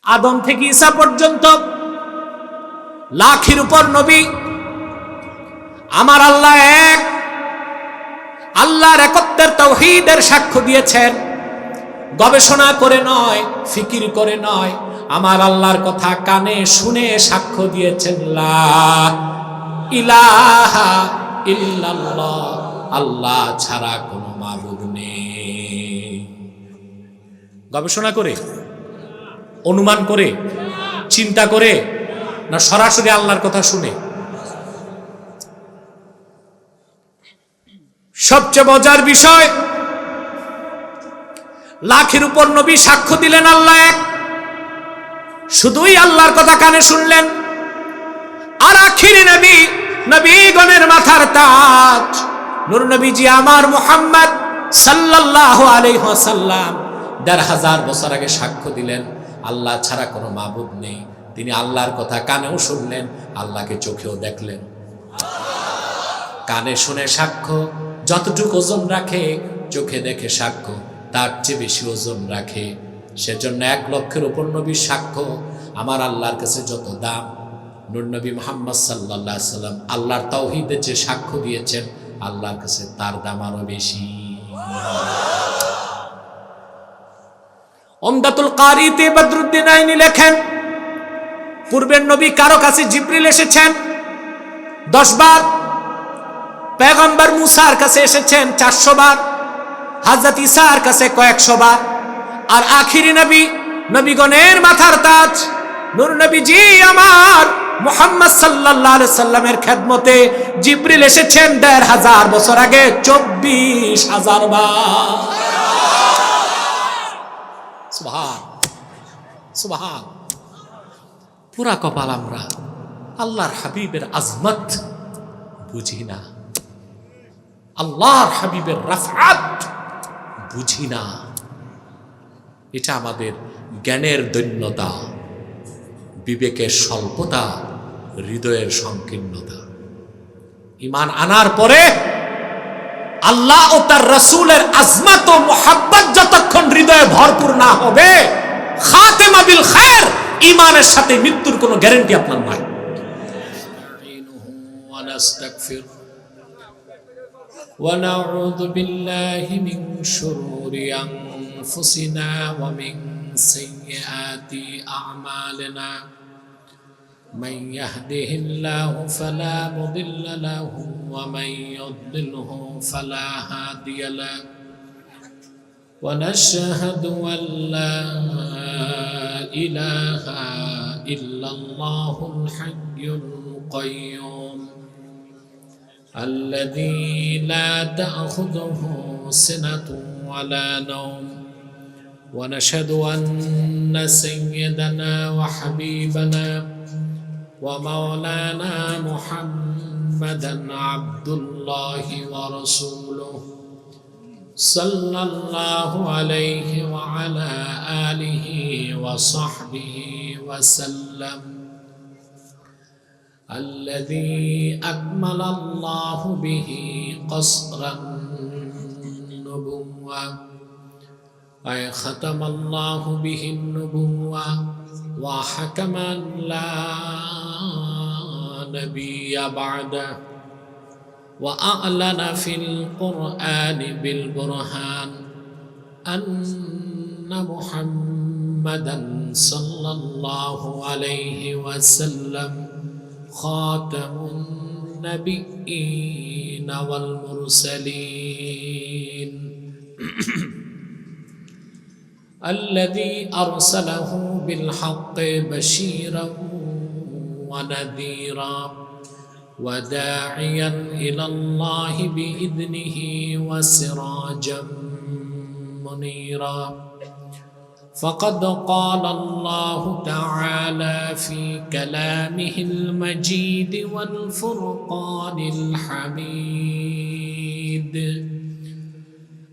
আদম থেকে ঈসা পর্যন্ত লাখের উপর নবী। আমার আল্লাহ এক, আল্লাহর একত্বের তাওহীদের সাক্ষ্য দিয়েছেন। গবেষণা করে নয়, ফিকির করে নয়, আমার আল্লাহর কথা কানে শুনে সাক্ষ্য দিয়েছেন, লা ইলাহা ইল্লাল্লাহ, আল্লাহ ছাড়া কোনো মাবুদ নেই। গবেষণা করে, অনুমান করে, চিন্তা করে, না সরাসরি আল্লাহর কথা শুনে? সবচেয়ে মজার বিষয়, লাখের উপর নবী সাক্ষ্য দিলেন আল্লাহ এক, শুধুই আল্লাহর কথা কানে শুনলেন। আর আখিরি নবী, নবীগণের মাথার তাজ নূর নবীজি আমার মুহাম্মদ সাল্লাল্লাহু আলাইহি ওয়াসাল্লাম ১৫০০ বছর আগে সাক্ষ্য দিলেন আল্লাহ ছাড়া কোনো মাবুদ নেই। তিনি আল্লাহর কথা কানেও শুনলেন, আল্লাহকে চোখেও দেখলেন। কানে শুনে সাক্ষ্য যতটুকু ওজন রাখে, চোখে দেখে সাক্ষ্য তার চেয়ে বেশি ওজন রাখে। সেজন্য ১,০০,০০০ উপর নবীর সাক্ষ্য আমার আল্লাহর কাছে যত দাম, নূর নবী মুহাম্মদ সাল্লাল্লাহু আলাইহি সাল্লাম আল্লাহর তাওহীদের যে সাক্ষ্য দিয়েছেন আল্লাহর কাছে তার দাম আরো বেশি। উমদাতুল কারিতে বদরুদ্দিন আইনি লেখেন, পূর্বের নবী কারো কাছে জিবরিল এসেছেন ১০ বার, পয়গম্বর মুসার কাছে এসেছেন ৪০০ বার, হযরত ঈসার কাছে কয়েকশো বার। আর আখিরি নবী, নবীগণের মাথার তাজ নূর নবীজি আমার মুহাম্মদ সাল্লাল্লাহু আলাইহি সাল্লামের খেদমতে জিবরিল এসেছেন ১৫০০ বছর আগে ২৪,০০০ বার। সুবহান সুবহান। পুরা কপাল আমরা আল্লাহর হাবিবের আজমত বুঝি না, আল্লাহর হাবিবের রাফআত বুঝি না। এটা আমাদের জ্ঞানের দৈন্যতা, বিবেকের স্বল্পতা, হৃদয়ের সংকীর্ণতা। ঈমান আনার পরে আল্লাহ ও তার রাসূলের আজমত ও মুহাব্বত যতক্ষণ হৃদয়ে ভরপুর না হবে, খাতেমা বিল খায়র, ঈমানের সাথে মৃত্যুর কোনো গ্যারান্টি আপনার নাই। ونعوذ بالله من شرور أنفسنا ومن سيئات أعمالنا من يهده الله فلا مضل له ومن يضلله فلا هادي له ونشهد أن لا إله إلا الله الحي القيوم الذي لا تأخذه سنة ولا نوم ونشهد أن سيدنا وحبيبنا ومولانا محمدا عبد الله ورسوله صلى الله عليه وعلى آله وصحبه وسلم الذي أكمل الله به قصر النبوة أي ختم الله به النبوة وحكم لا نبي بعده وأعلن في القرآن بالبرهان أن محمدا صلى الله عليه وسلم خاتم النبيين والمرسلين الذي أرسله بالحق بشيرا ونذيرا وداعيا إلى الله بإذنه وسراجا منيرا فقد قال الله تعالى في كلامه المجيد والفرقان الحميد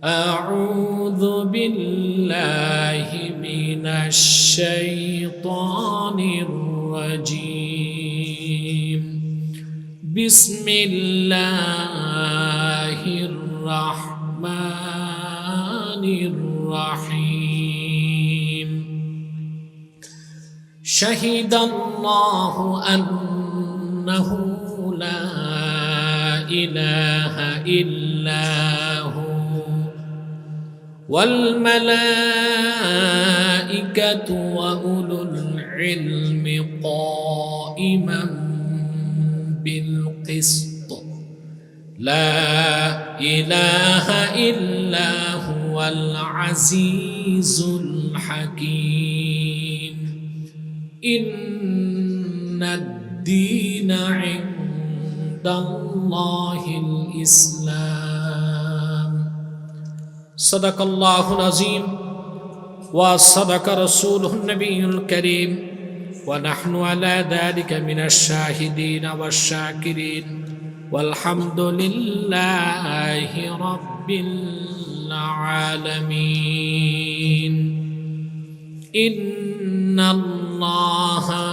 أعوذ بالله من الشيطان الرجيم بسم الله الرحمن الرحيم শাহিদাল্লাহু আন্নাহু লা ইলাহা ইল্লাহু ওয়াল মালাইকাতু ওয়া উলুল ইলমি কাইমান বিল কিসত লা ইলাহা ইল্লা হুয়াল আজিজুল হাকীম ইন্নাদ-দীনা ইনদাল্লাহিল ইসলাম। সাদাকাল্লাহুল আযীম ওয়া সাদাকা রাসূলুহুন নবিয়্যুল কারীম ওয়া নাহনু আলা যালিকা মিনাশ শাহিদিন ওয়াশ শাকিরিন ওয়ালহামদুলিল্লাহি রাব্বিল আলামিন। ইন্নাল্লাহা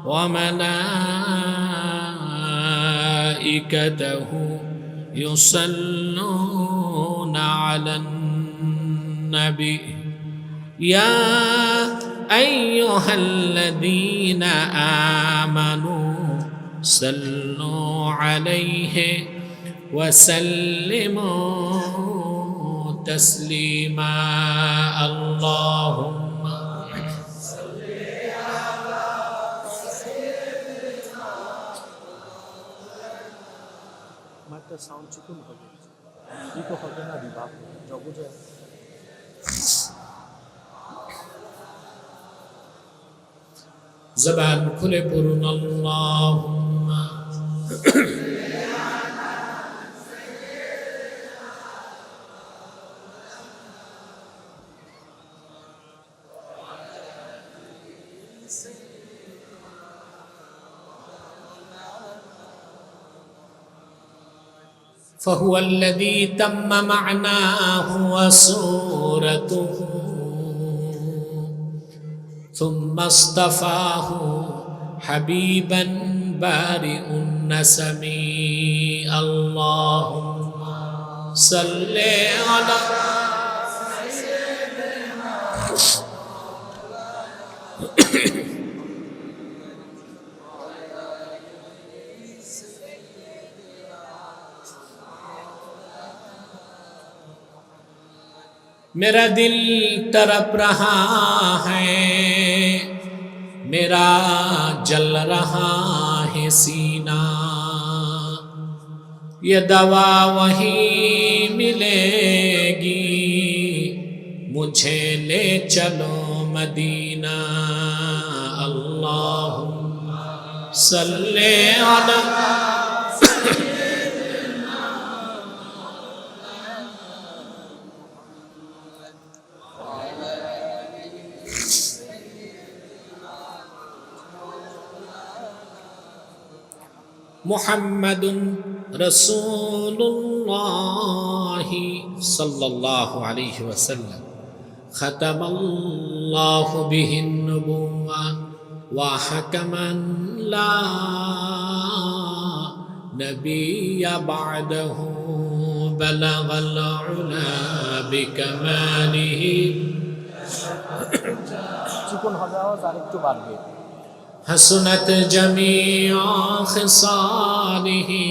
ওয়া মালাইকাতাহু ইউসাল্লুনা আলান নবী ইয়া আইয়ুহাল্লাযীনা আমানু সাল্লু আলাইহি ওয়া সাল্লিমু তাসলিমা। আল্লাহুম্মা মাইকটা সাউন্ড চিকন হবে, ইকো হবে না, বিভাগ জগজে জবান খুলে পড়ুন আল্লাহুম্মা فهو الذي تم معناه وصورته ثم اصطفاه حبيبا بارئ النسم. اللهم صل على मेरा दिल तरप रहा है, मेरा जल रहा है सीना, ये दवा वहीं मिलेगी, मुझे ले चलो मदीना. अल्लाहुम्मा सल्ले अला मुहम्मदुन रसूलुल्लाहि सल्लल्लाहु अलैहि वसल्लम खतमल्लाहु बिहिन नबुव्वा व हकमन ला नबिय्य बअदहु बलगल उला बिकमालिहि. চিকন হবে, আওয়াজ আরেকটু বাড়বে। हसनत जमीअ ख़िसालिही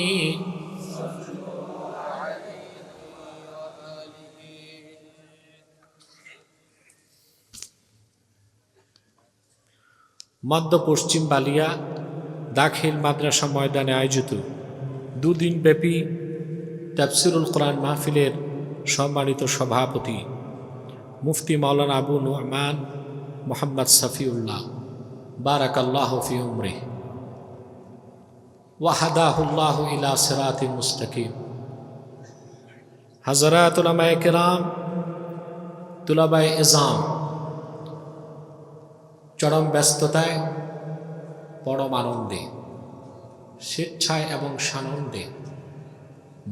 মধ্য পশ্চিম বালিয়া দাখিল মাদ্রাসা ময়দানে আয়োজিত দুদিন ব্যাপী তাফসিরুল কোরআন মাহফিলের সম্মানিত সভাপতি মুফতি মাওলানা আবু নু'মান মোহাম্মদ সফিউল্লাহ বারাকাল্লাহু ফি উমরিহি ওয়া হাদাহুল্লাহু ইলা সিরাতিল মুস্তাকিম. হযরত উলামায়ে কেরাম, তুলাবায়ে ইজাম, চরম ব্যস্ততায় পরম আনন্দে, স্বেচ্ছায় এবং সানন্দে,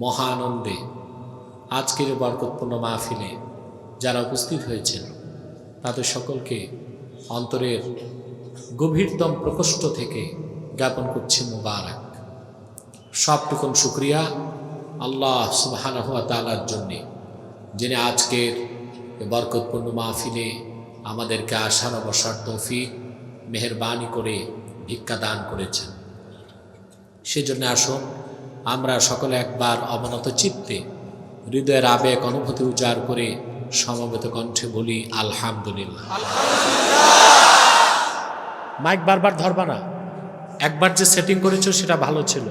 মহানন্দে আজকের বরকতপূর্ণ মাহফিলে যারা উপস্থিত হয়েছেন তাদের সকলকে অন্তরের গভীরতম প্রকোষ্ঠ থেকে জ্ঞাপন করছি মুবারক। সবটুকুন শুকরিয়া আল্লাহ সুবহানাহু ওয়া তাআলার জন্যে, যিনি আজকের বরকতপূর্ণ মাহফিলে আমাদেরকে আসার বসার তৌফিক মেহেরবানি করে ভিক্ষা দান করেছেন। সেজন্য আসুন আমরা সকলে একবার অবনত চিত্তে হৃদয়ের আবেগ অনুভূতি উজাড় করে সমবেত কণ্ঠে বলি আলহামদুলিল্লাহ। মাইক বারবার ধরবা না, একবার যে সেটিং করেছো সেটা ভালো ছিল,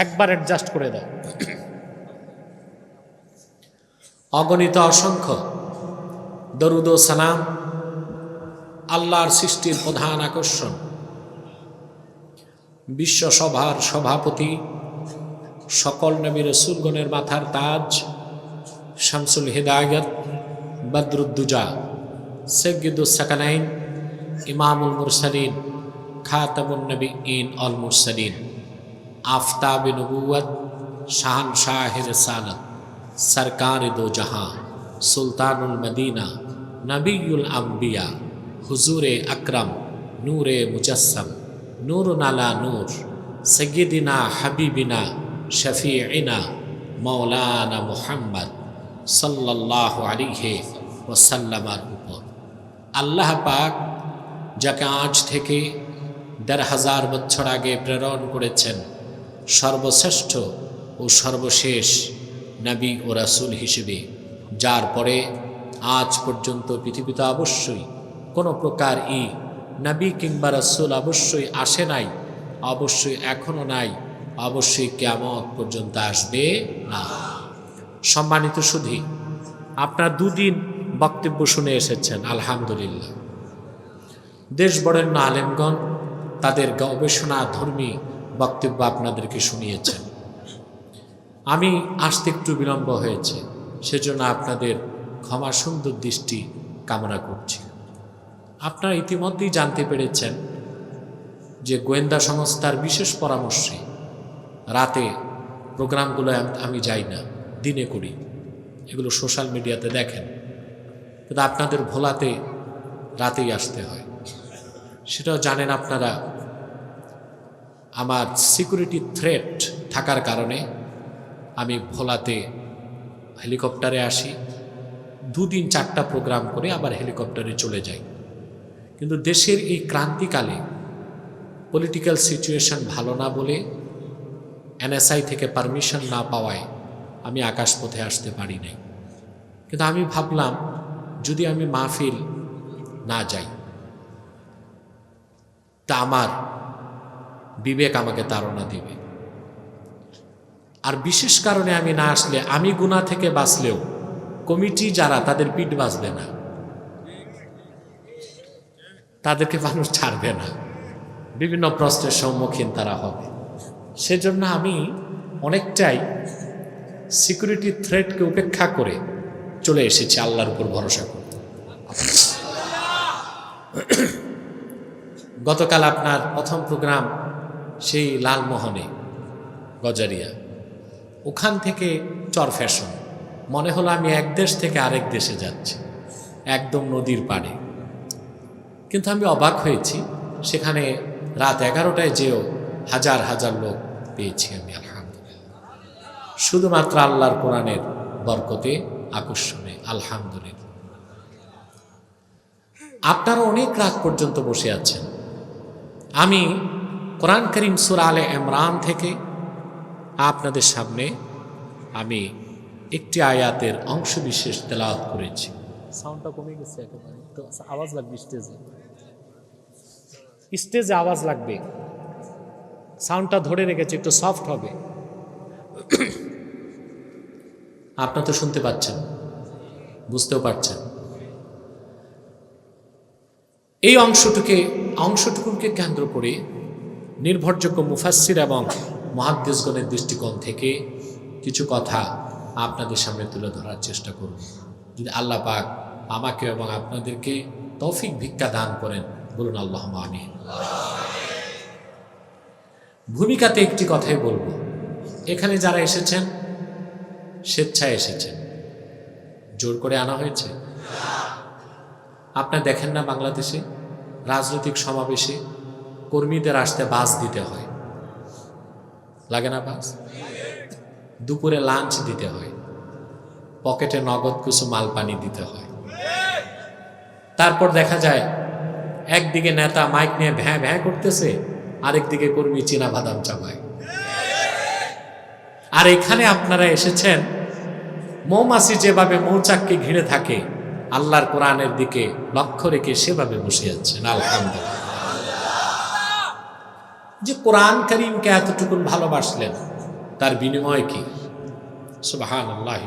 একবার অ্যাডজাস্ট করে দাও। অগণিত অসংখ্য দরুদ ও সালাম আল্লাহর সৃষ্টির প্রধান আকর্ষণ, বিশ্বসভার সভাপতি, সকল নবী রাসূলগণের মাথার তাজ, শামসুল হিদায়াত, বদরুদ্দুজা, সাইয়্যিদুস সাকানাইন, ইমামুল মুরসালিন, খাতামুন নবিয়্যিন আল মুরসালিন, আফতাবে নবুয়ত, শাহনশাহে রিসালাত, সরকারে দো জাহাঁ, সুলতানুল মদিনা, নবিয়ুল আম্বিয়া, হুজুরে আকরাম, নূরে মুজাসসাম, নূরুন আলা নূর, সাইয়্যিদিনা হাবিবিনা শফিঈনা মাওলানা মুহাম্মদ সাল্লাল্লাহু আলাইহি ওয়াসাল্লামের উপর আল্লাহ পাক যাকে আজ থেকে ১৫০০ বছর আগে প্রেরণ করেছেন সর্বশ্রেষ্ঠ ও সর্বশেষ নবী ও রাসূল হিসেবে, যার পরে আজ পর্যন্ত পৃথিবীতে অবশ্যই কোনো প্রকার নবী কিংবা রাসূল অবশ্যই আসে নাই, অবশ্যই এখনো নাই, অবশ্যই কিয়ামত পর্যন্ত আসবে না। সম্মানিত সুধী, আপনারা দুদিন বক্তব্য শুনে এসেছেন, আলহামদুলিল্লাহ। দেশ বরেণ্য আলেমগণ তাদের গবেষণা ধর্মী বক্তব্য আপনাদেরকে শুনিয়েছেন। আমি আসতে একটু বিলম্ব হয়েছে, সেজন্য আপনাদের ক্ষমা সুন্দর দৃষ্টি কামনা করছি। আপনারা ইতিমধ্যেই জানতে পেরেছেন যে গোয়েন্দা সংস্থার বিশেষ পরামর্শে রাতে প্রোগ্রামগুলো আমি যাই না, দিনে করি। এগুলো সোশ্যাল মিডিয়াতে দেখেন, কিন্তু আপনাদের ভোলাতে রাতেই আসতে হয়। সেটাও জানেন আপনারা, আমার সিকিউরিটি থ্রেট থাকার কারণে আমি ভোলাতে হেলিকপ্টারে আসি, 2 দিন 4টা প্রোগ্রাম করে আবার হেলিকপ্টারে চলে যাই। কিন্তু দেশের এই ক্রান্তিকালে পলিটিক্যাল সিচুয়েশন ভালো না বলে এনএসআই থেকে পারমিশন না পাওয়ায় আমি আকাশপথে আসতে পারি নাই। কিন্তু আমি ভাবলাম যদি আমি মাহফিল না যাই তা আমার বিবেক আমাকে তাড়না দিবে, আর বিশেষ কারণে আমি না আসলে আমি গুনাহ থেকে বাঁচলেও কমিটি যারা তাদের পিঠ বাঁচবে না, তাদেরকে মানুষ ছাড়বে না, বিভিন্ন প্রশ্নের সম্মুখীন তারা হবে। সেজন্য আমি অনেকটাই সিকিউরিটি থ্রেটকে উপেক্ষা করে চলে এসেছি আল্লাহর উপর ভরসা করতে। গতকাল আপনার প্রথম প্রোগ্রাম সেই লালমোহনে গজারিয়া, ওখান থেকে চর ফ্যাশন, মনে হলো আমি এক দেশ থেকে আরেক দেশে যাচ্ছি, একদম নদীর পাড়ে। কিন্তু আমি অবাক হয়েছি, সেখানে রাত 11টায় যেও হাজার হাজার লোক পেয়েছি আমি, আলহামদুলিল্লাহ। শুধুমাত্র আল্লাহর কোরআনের বরকতে, আকর্ষণে, আলহামদুলিল্লাহ। আপনারা অনেক রাত পর্যন্ত বসে আছেন। আমি কোরআন কারীম সূরা আলে ইমরান থেকে আপনাদের সামনে আমি একটি আয়াতের অংশ বিশেষ তেলাওয়াত করেছি। সাউন্ডটা কমে গেছে একেবারে, তো আওয়াজ লাগবে স্টেজে আওয়াজ লাগবে, সাউন্ডটা ধরে রেখেছে, একটু সফট হবে। আপনারা তো শুনতে পাচ্ছেন, বুঝতেও পারছেন। এই অংশটুকুকে কেন্দ্র করে নির্ভরযোগ্য মুফাসসির এবং মুহাদ্দিসগণের দৃষ্টিকোণ থেকে কিছু কথা আপনাদের সামনে তুলে ধরার চেষ্টা করব। যদি আল্লাহ পাক আমাকে এবং আপনাদেরকে তৌফিক ভিক্ষা দান করেন, বলুন আল্লাহুম্মা আমিন। ভূমিকাতে একটি কথাই বলবো, এখানে যারা এসেছেন স্বেচ্ছায় এসেছেন, জোর করে আনা হয়েছে। আপনারা দেখেন না বাংলাদেশে রাজনৈতিক সমাবেশে কর্মীদের আসতে বাস দিতে হয়, লাগে না বাস? দুপুরে লাঞ্চ দিতে হয়, পকেটে নগদ কিছু মাল পানি দিতে হয়। তারপর দেখা যায় একদিকে নেতা মাইক নিয়ে ভ্যাঁ ভ্যাঁ করতেছে, আরেকদিকে কর্মী চীনা বাদাম চাবায়। আর এখানে আপনারা এসেছেন, মৌমাছি যেভাবে মৌচাককে ঘিরে থাকে আল্লাহর কোরআনের দিকে লক্ষ্য রেখে সেভাবে বসে আছেন। আলহামদুলিল্লাহ, যে কোরআন কারীমকে এতটুকুন ভালোবাসলেন, তার বিনিময় কি? সুবহানাল্লাহ,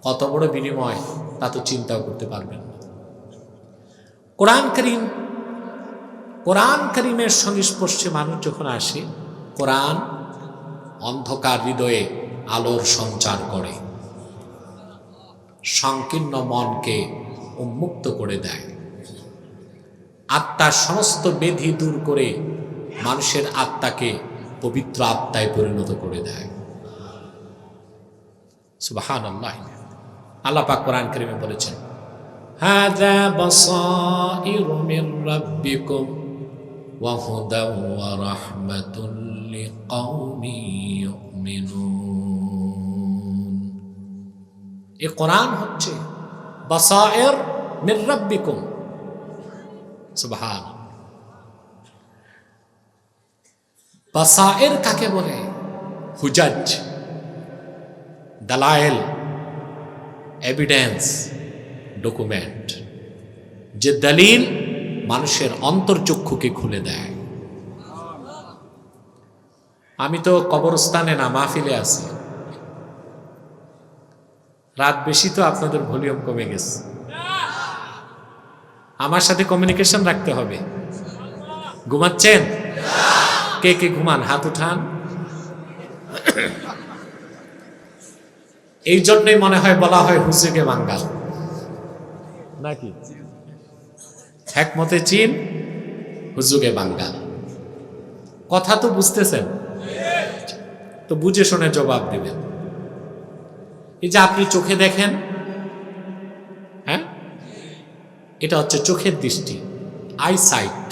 কত বড় বিনিময় তা তো চিন্তাও করতে পারবেন না। কোরআন কারীমের সংস্পর্শে মানুষ যখন আসে, কোরআন অন্ধকার হৃদয়ে আলোর সঞ্চার করে, সংকীর্ণ মনকে উন্মুক্ত করে দেয়, আত্মার সমস্ত বেধি দূর করে মানুষের আত্মাকে পবিত্র আত্মায় পরিণত করে দেয়। সুবহানাল্লাহ। আল্লাহ পাক কোরআন কারীমে বলেছেন, হাযা বাসাইরু মির রাব্বিকুম ওয়া হুদাও ওয়া রাহমাতুল লিকাওমি ইউমিনুন। এই কোরআন হচ্ছে বাসাইর মির রাব্বিকুম। সুবহান। বাসাইর কাকে বলে? হুজাজ, দালায়েল, এভিডেন্স, ডকুমেন্ট, যে দলিল মানুষের অন্তর্চক্ষুকে খুলে দেয়। আমি তো কবরস্থানে না, মাহফিলে আছি। রাত বেশি তো আপনাদের ভলিউম কমে গেছে। আমার সাথে কমিউনিকেশন রাখতে হবে। ঘুমাচ্ছেন? কে কে ঘুমান? হাত উঠান। এই জন্যই মনে হয় বলা হয় হুজুগে বাঙ্গাল নাকি? একমতে চীন, হুজুগে বাঙ্গাল। কথা তো বুঝতেছেন? তো বুঝে শুনে জবাব দিবেন। এই যে আপনি চোখে দেখেন, হ্যাঁ, এটা হচ্ছে চোখের দৃষ্টি, আই সাইট।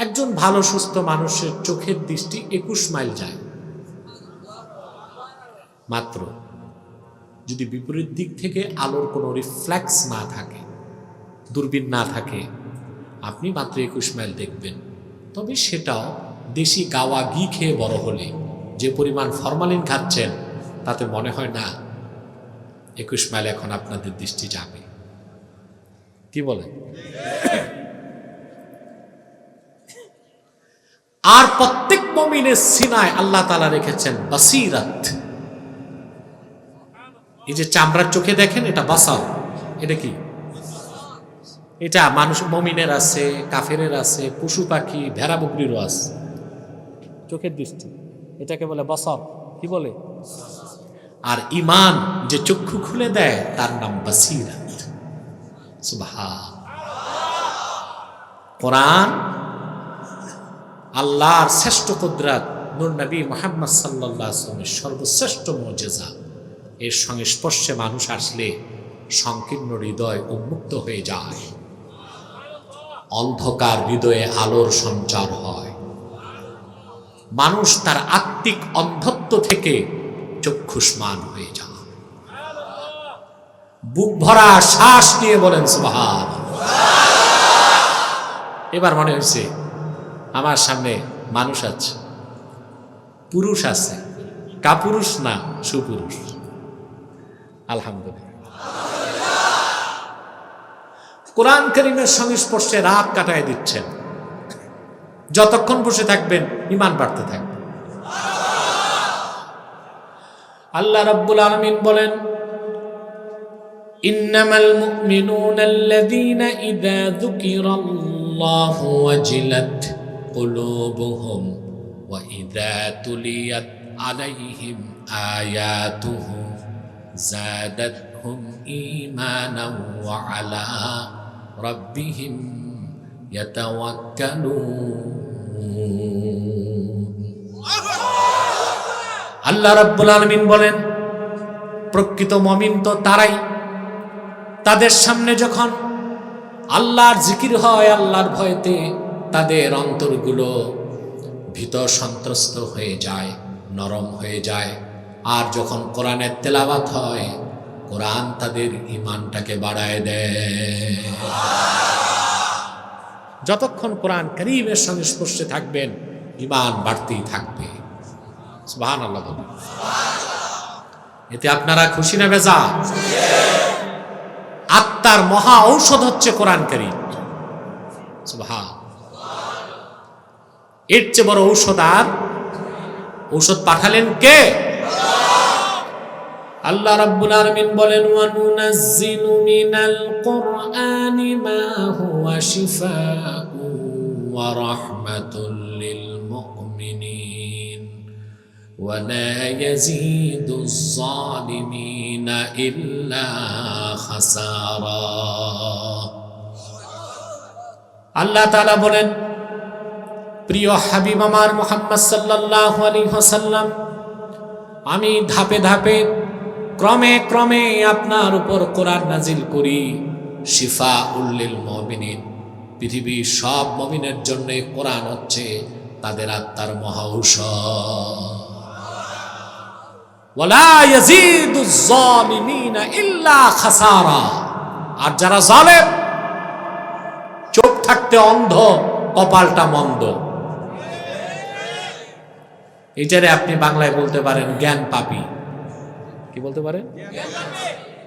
একজন ভালো সুস্থ মানুষের চোখের দৃষ্টি 21 মাইল যায় মাত্র। যদি বিপরীত দিক থেকে আলোর কোনো রিফ্লেক্স না থাকে, দূরবীন না থাকে, আপনি মাত্র 21 মাইল দেখবেন। তবে সেটাও দেশি গাওয়া ঘি খেয়ে বড় হলে যে পরিমাণ ফরমালিন খাচ্ছেন, তাতে মনে হয় না 21 মাইল এখন আপনাদের দৃষ্টি যাবে। কি বলেন? আর প্রত্যেক মুমিনের সিনায় আল্লাহ তাআলা রেখেছেন বাসিরাত। এই যে চামড়ার চোখে দেখেন, এটা বাসার। এটা কি? এটা মানুষ, মুমিনের আছে, কাফেরের আছে, পশু পাখি, ভেড়া বকরিরও আছে। চোখের দৃষ্টি, এটাকে বলে বাসার। কি বলে? আর ঈমান যে চক্ষু খুলে দেয়, তার নাম বাসিরাত। সুবহান। কোরআন আল্লাহর শ্রেষ্ঠ কুদরত, নূর নবী মুহাম্মদ সাল্লাল্লাহু আলাইহি ওয়াসাল্লামের সর্বশ্রেষ্ঠ মুজিজা। এর সংস্পর্শে মানুষ আসলে সংকীর্ণ হৃদয় উন্মুক্ত হয়ে যায়, অন্ধকার হৃদয়ে আলোর সঞ্চার হয়, মানুষ তার আত্মিক অন্ধত্ব থেকে চক্ষুষ্মান হয়ে যায়। বুক ভরা শ্বাস নিয়ে বলেন সুবহান। এবার মনে হয়েছে আমার সামনে মানুষ আছে, পুরুষ আছে, কাপুরুষ না, সুপুরুষ। আলহামদুলিল্লাহ। কোরআন কারীমের সংস্পর্শে রাত কাটায় দিচ্ছেন। যতক্ষণ বসে থাকবেন ঈমান বাড়তে থাকবে। আল্লাহ রাব্বুল আলামিন বলেন, ইন্নামাল মুমিনুনা আল্লাযীনা ইযা যুকিরাল্লাহু ওয়াজিলাত কুলুবুহুম ওয়া ইযা তুলিয়াত আলাইহিম আয়াতুহু زادتهم إيمانا وعلى ربهم يتوكلون। আল্লাহ রাব্বুল আলামিন বলেন, প্রকৃত মুমিন তো তারাই, তাদের সামনে যখন আল্লাহর জিকির হয়, আল্লাহর ভয়তে তাদের অন্তরগুলো ভীত সন্ত্রস্ত হয়ে যায়, নরম হয়ে যায়। আর যখন কোরআনের তেলাওয়াত হয়, কোরআন তাদের ঈমানটাকে বাড়ায় দেয়। যতক্ষণ কোরআন কারীমের সংস্পর্শে থাকবেন ঈমান বাড়তেই থাকবে। সুবহানাল্লাহ বলুন। এতে আপনারা খুশি না বেজার? আত্মার মহা ঔষধ হচ্ছে কোরআন কারীম। সুবহান। এর চেয়ে বড় ঔষধ আর ঔষধ পাঠালেন কে? আল্লাহ রাব্বুল আলামিন বলেন, ওয়া নুনাজ্জিলু মিনাল কুরআনি মা হুয়া শিফাউন ওয়া রাহমাতুল লিল মুমিনিন ওয়া লা ইয়াজিদুজ জালিমিনা ইল্লা খাসারা। আল্লাহ তাআলা বলেন, প্রিয় হাবিব আমার মুহাম্মদ সাল্লাল্লাহু আলাইহি ওয়াসাল্লাম, আমি ধাপে ধাপে ক্রমে ক্রমে আপনার উপর কোরআন নাজিল করি শিফাউল লিল মুমিনিন। পৃথিবীর সব মুমিনের জন্য কোরআন হচ্ছে তাদের আত্মার মহা ঔষধ। ওয়ালা ইয়াজিদুজ জালিমিনা ইল্লা খাসারা। আর যারা জালেম, চোখ থাকতে অন্ধ, কপালটা মন্দ, এটারে আপনি বাংলায় বলতে পারেন জ্ঞান পাপী। কি বলতে পারেন?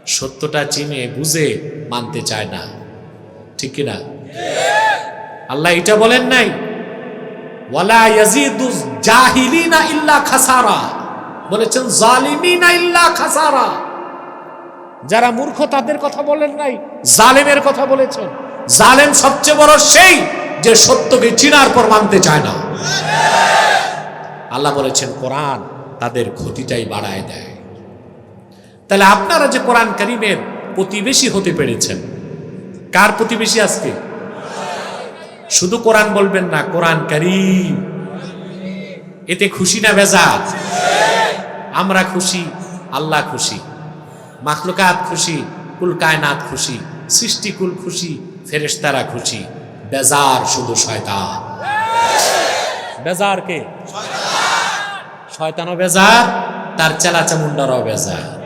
সত্যটা চিনে বুঝে মানতে চায় না, ঠিক কিনা? আল্লাহ এটা বলেন নাই ওয়ালা ইয়াজিদুজ জাহিলিনা ইল্লা খাসারা, বলেছেন জালিমিনা ইল্লা খাসারা। যারা মূর্খ তাদের কথা বলেন নাই, জালেমের কথা বলেছেন। জালেম সবচেয়ে বড় সেই যে সত্যকে চিনার পর মানতে চায় না। আল্লাহ বলেছেন কোরআন তাদের ক্ষতিটাই বাড়ায় দেয়। তাহলে আপনারা যে কোরআন কারীমের প্রতিবেশী হতে পেরেছেন, কার প্রতিবেশী আজকে? শুধু কোরআন বলবেন না, কোরআন কারীম। এতে খুশি না বেজার? আমরা খুশি, আল্লাহ খুশি, মাখলুকাত খুশি, কুল কায়নাত খুশি, সৃষ্টিকুল খুশি, ফেরেশতারা খুশি। বেজার শুধু শয়তান। বেজার কে? শয়তানও বেজার, তার চেলা চামুন্ডারও বেজার।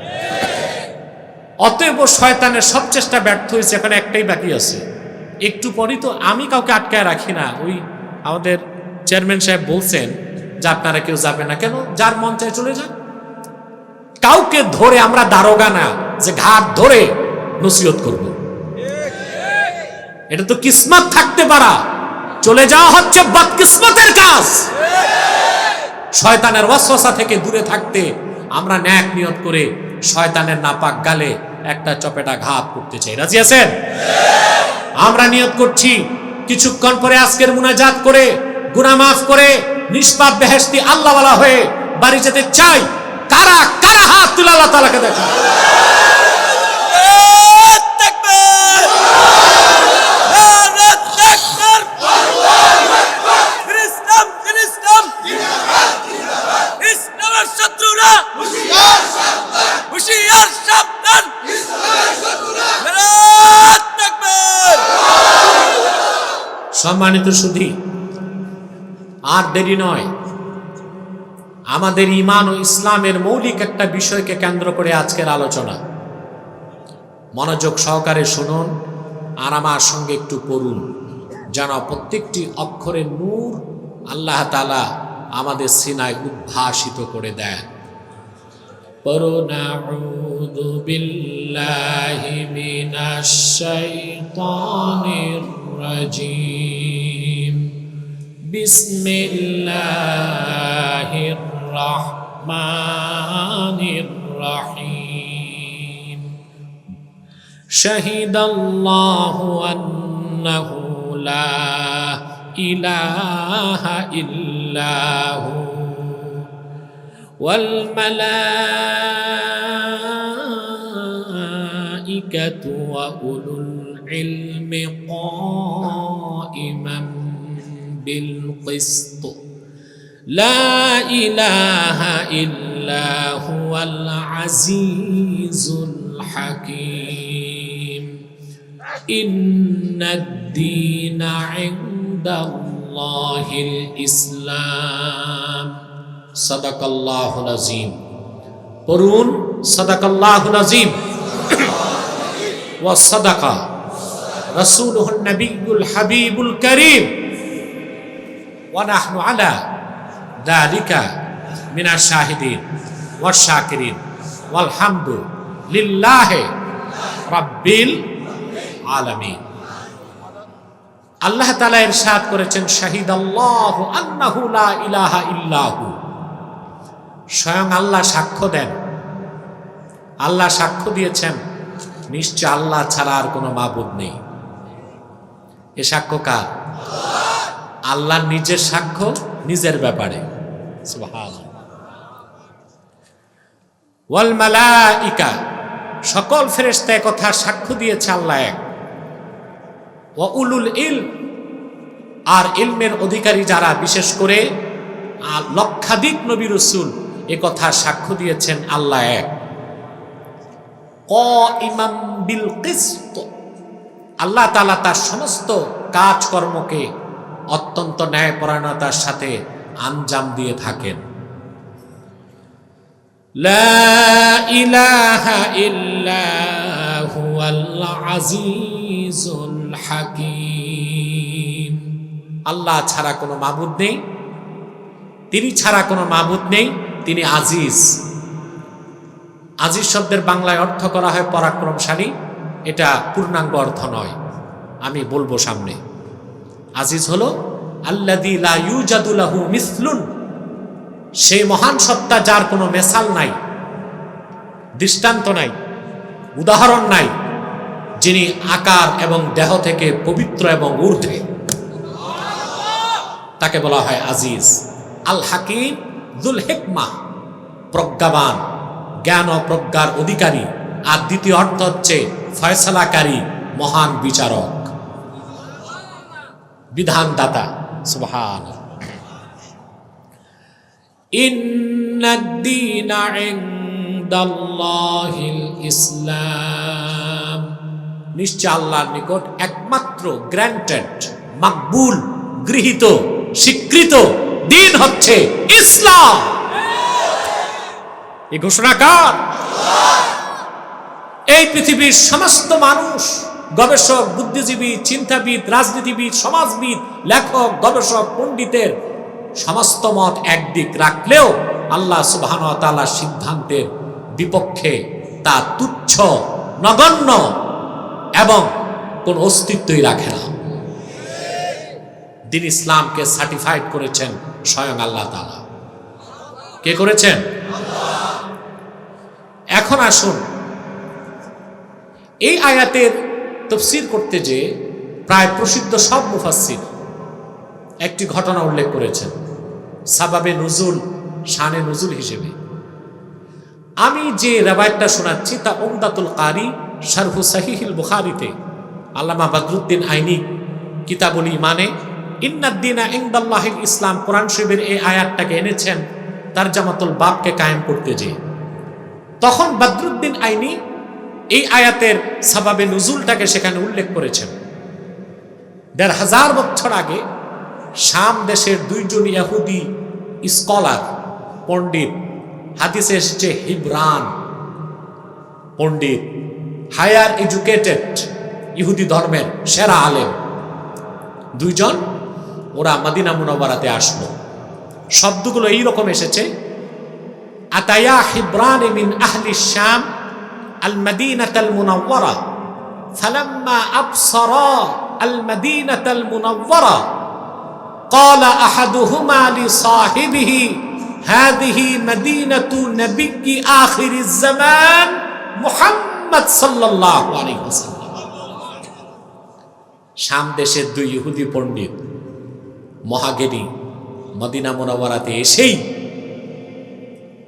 অতএব শয়তানের সব চেষ্টা ব্যর্থ হয়েছে, এখন একটাই বাকি আছে। একটু পরই তো, আমি কাউকে আটকায় রাখি না। ওই আমাদের চেয়ারম্যান সাহেব বলছেন যে আপনারা কেউ যাবে না কেন, যার মন চায় চলে যান। কাউকে ধরে আমরা দারোগা না যে ঘাট ধরে নসিহত করব। এটা তো কিসমত থাকতে পারা, চলে যাওয়া হচ্ছে বদকিসমতের কাজ। শয়তানের ওয়াসওয়াসা থেকে দূরে থাকতে আমরা ন্যাক নিয়ত করে শয়তানের নাপাক গালে একটা চপেটা ঘাত করতে চাই। রাজি আছেন? আমরা নিয়ত করছি কিছুক্ষণ পরে আজকের মুনাজাত করে গুনাহ মাফ করে নিষ্পাপ বেহেশতি আল্লাহওয়ালা হয়ে বাড়ি যেতে চাই। কারা কারা হাত তুলে আল্লাহ তাআলাকে দেখা। সম্মানিত সুধী, আর দেরি নয়। আমাদের ঈমান ও ইসলামের মৌলিক একটা বিষয়কে কেন্দ্র করে আজকের আলোচনা। মনোযোগ সহকারে শুনুন আর আমার সঙ্গে একটু পড়ুন, যেন প্রত্যেকটি অক্ষরের নূর আল্লাহ তাআলা আমাদের সিনায় উদ্ভাসিত করে দেন। পড়ুন, আউযু বিল্লাহি মিনাশ শাইতানির রাজিম, বিসমিল্লাহির রহমানির রহিম। শাহিদাল্লাহু আন্নাহু লা ইলাহা ইল্লাহু ওয়াল মালাইকাতু ওয়া উলুল ইলমি কাইমান বিল কিসত লা ইলাহা ইল্লা হুয়াল আজিজুল হাকীম। ইন্নাদ-দীনা ইনদাল্লাহিল ইসলাম। সাদাকাল্লাহুল আযীম। পড়ুন, সাদাকাল্লাহুল আযীম ওয়া সাদাকা রাসূলুহুন নবিয়্যুল হাবিবুল কারীম ওয়া নাহনু আলা যালিকা মিনাশ শাহিদিন ওয়াশ শাকিরিন ওয়াল হামদু লিল্লাহি রাব্বিল আলামিন। আল্লাহ তাআলা ইরশাদ করেছেন, শাহিদাল্লাহু আন্নাহু লা ইলাহা ইল্লাহু, স্বয়ং আল্লাহ সাক্ষ্য দেন, আল্লাহ সাক্ষ্য দিয়েছেন নিশ্চয় আল্লাহ ছাড়া আর কোনো মাবুদ নেই। এ সাক্ষ্য কার? আল্লাহ নিজের সাক্ষ্য নিজের ব্যাপারে। সুবহানাল্লাহ। ওয়াল মালাইকা, সকল ফেরেশতা কথা সাক্ষ্য দিয়েছে আল্লাহ এক। ওয়া উলুল ইলম, আর ইলমের অধিকারী যারা, বিশেষ করে লক্ষাধিক নবী রাসূল এ কথা সাক্ষ্য দিয়েছেন আল্লাহ এক। কাইমাম বিল কিসত, আল্লাহ তাআলা তার সমস্ত কাজকর্মকে অত্যন্ত ন্যায়পরায়ণতার সাথে আঞ্জাম দিয়ে থাকেন। লা ইলাহা ইল্লা হুয়াল আজিজুল হাকীম, আল্লাহ ছাড়া কোনো মাবুদ নেই, তিনি ছাড়া কোনো মাবুদ নেই, তিনি আজিজ। আজিজ শব্দের বাংলায় অর্থ করা হয় পরাক্রমশালী, এটা পূর্ণাঙ্গ অর্থ নয়, আমি বলবো সামনে। আজিজ হলো আল্লাযী লা ইউজাদু লাহু মিসলুন, সেই মহান সত্তা যার কোনো মেসাল নাই, দৃষ্টান্ত নাই, উদাহরণ নাই, যিনি আকার এবং দেহ থেকে পবিত্র এবং ঊর্ধ্বে, তাকে বলা হয় আজিজ। আল হাকিম যুল হিকমা, প্রজ্ঞাবান, জ্ঞান ও প্রজ্ঞার অধিকারী। আর দ্বিতীয় অর্থ হচ্ছে ফয়সালাকারী, মহান বিচারক, বিধানদাতা। সুবহানাল্লাহ। ইন্নাদ-দীনা ইনদাল্লাহিল ইসলাম, নিশ্চয় আল্লাহর নিকট একমাত্র গ্র্যান্টেড, মাকবুল, গৃহীত, স্বীকৃত দিন হচ্ছে ইসলাম। এই ঘোষণা কার? এই পৃথিবীর সমস্ত মানুষ, গবেষক, বুদ্ধিজীবী, চিন্তাবিদ, রাজনীতিবিদ, সমাজবিদ, লেখক, গবেষক, পণ্ডিতের সমস্ত মত একদিক রাখলেও আল্লাহ সুবহানাহু ওয়া তাআলার সিদ্ধান্তের বিপক্ষে তা তুচ্ছ, নগণ্য এবং কোন অস্তিত্বই রাখে না। দিন ইসলামকে সার্টিফাইড করেছেন স্বয়ং আল্লাহ তাআলা। কে করেছেন? এখন আসুন, এই আয়াতের তাফসীর করতে যে প্রায় প্রসিদ্ধ সব মুফাসসির একটি ঘটনা উল্লেখ করেছেন সাবাবে নুজুল, শানে নুজুল হিসেবে। আমি যে রিওয়ায়াতটা শোনাচ্ছি তা উমদাতুল কারি শারহু সাহিহুল বুখারীতে আল্লামা বদরুদ্দিন আইনি কিতাবুল ঈমানে ইন্নাদ-দীনা ইনদাল্লাহিল ইসলাম, কোরআন শরীফের এই আয়াতটাকে এনেছেন তারজামাতুল বাবকে কায়েম করতে যে। তখন বদরুদ্দিন আইনি এই আয়াতের সাবাবে নুজুলটাকে সেখানে উল্লেখ করেছেন। ১৫০০ বছর আগে শাম দেশের দুইজন ইহুদি স্কলার, পণ্ডিত, হাদিসে এসেছে হিব্রান পণ্ডিত, হায়ার এডুকেটেড, ইহুদি ধর্মের সেরা আলেম দুইজন, ওরা মদিনা মুনাওয়ারাতে আসলো। শব্দগুলো এইরকম এসেছে, আতায়া হিব্রান মিন আহলি শাম আল মদিনাতাল মুনাওয়ারা ফালাম্মা আবসারা আল মদিনাতাল মুনাওয়ারা قال احدهما لصاحبه هذه مدينة نبي آخر الزمان محمد صلى الله عليه وسلم। শাম দেশের দুই ইহুদি পণ্ডিত মহাজ্ঞানী মদিনা মুনাওয়ারাতে এসেই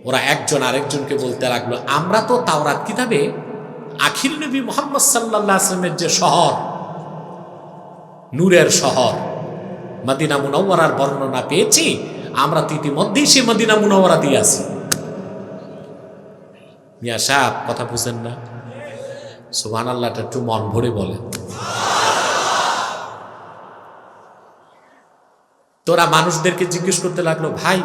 ওরা একজন আরেকজনকে বলতে লাগলো, আমরা তো তাওরাত কিতাবে আখির নবী মুহাম্মদ সাল্লাল্লাহু আলাইহি ওয়াসাল্লামের যে শহর, নূরের শহর মদিনা মুনাওয়ারার বর্ণনা পেয়েছি, আমরা তো ইতিমধ্যেই সে মদিনা মুনাওয়ারা দিয়ে আছি। মিয়া সাহেব কথা বুঝেন না? সুবহানাল্লাহটা একটু মন ভরে বলেন। তোরা মানুষদেরকে জিজ্ঞেস করতে লাগলো, ভাই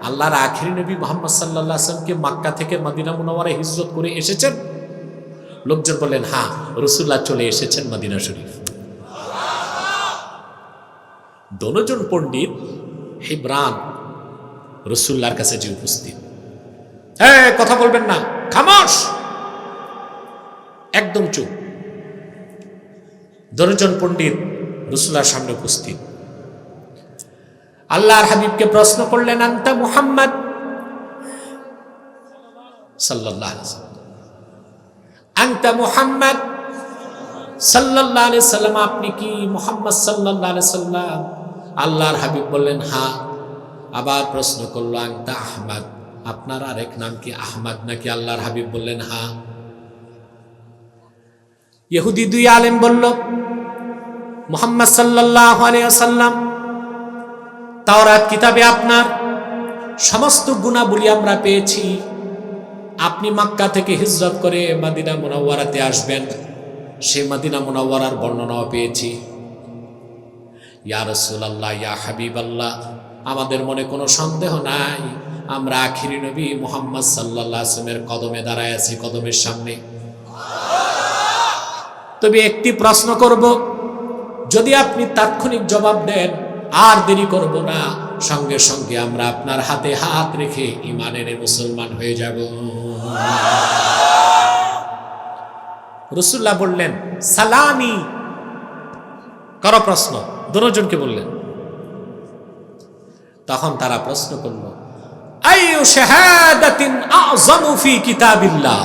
আল্লাহর আখিরি নবী মুহাম্মদ সাল্লাল্লাহু আলাইহি ওয়াসাল্লাম কি মক্কা থেকে মদিনা মুনাওয়ারায় হিজরত করে এসেছেন? লোকজন বললেন, হ্যাঁ, রাসূলুল্লাহ চলে এসেছেন মদিনা শরীফ। দনজন পণ্ডিত হিব্রান রসুল্লাহর কাছে যে উপস্থিত, হ্যাঁ কথা বলবেন না, খামোশ, একদম চুপ। দনজন পণ্ডিত রসুল্লাহর সামনে উপস্থিত। আল্লাহর হাবিবকে প্রশ্ন করলেন, আনতা মুহাম্মদ সাল্লাল্লাহু আলাইহি ওয়াসাল্লাম, আনতা মুহাম্মদ সাল্লাল্লাহু আলাইহি ওয়াসাল্লাম, আপনি কি মুহাম্মদ সাল্লাল্লাহু আলাইহি ওয়াসাল্লাম? আল্লাহর হাবিব বললেন হ্যাঁ। আবার প্রশ্ন করলো, আনতা আহমদ, আপনার আরেক নাম কি আহমদ নাকি? আল্লাহর হাবিব বললেন হ্যাঁ। ইহুদি দুই আলেম বলল, মুহাম্মদ সাল্লাল্লাহু আলাইহি ওয়াসাল্লাম, তাওরাত কিতাবে আপনার সমস্ত গুণাবলী আমরা পেয়েছি। আপনি মক্কা থেকে হিজরত করে মদিনা মুনাওয়ারাতে আসবেন, সেই মদিনা মুনাওয়ারার বর্ণনাও পেয়েছি। ইয়া রাসূলুল্লাহ, ইয়া হাবিবাল্লাহ, আমাদের মনে কোনো সন্দেহ নাই, আমরা আখিরি নবী মুহাম্মদ সাল্লাল্লাহু আলাইহি ওয়াসাল্লামের কদমে দাঁড়ায় আছি, কদমের সামনে। তবে একটি প্রশ্ন করব, যদি আপনি তাৎক্ষণিক জবাব দেন আর দেরি করব না, সঙ্গে সঙ্গে আমরা আপনার হাতে হাত রেখে ঈমান এনে মুসলমান হয়ে যাব। রাসূলুল্লাহ বললেন, সালামি, কারো প্রশ্ন, দুজনকে বললেন। তখন তারা প্রশ্ন করল, আইয়ু শাহাদাতিন আযমু ফি কিতাবিল্লাহ,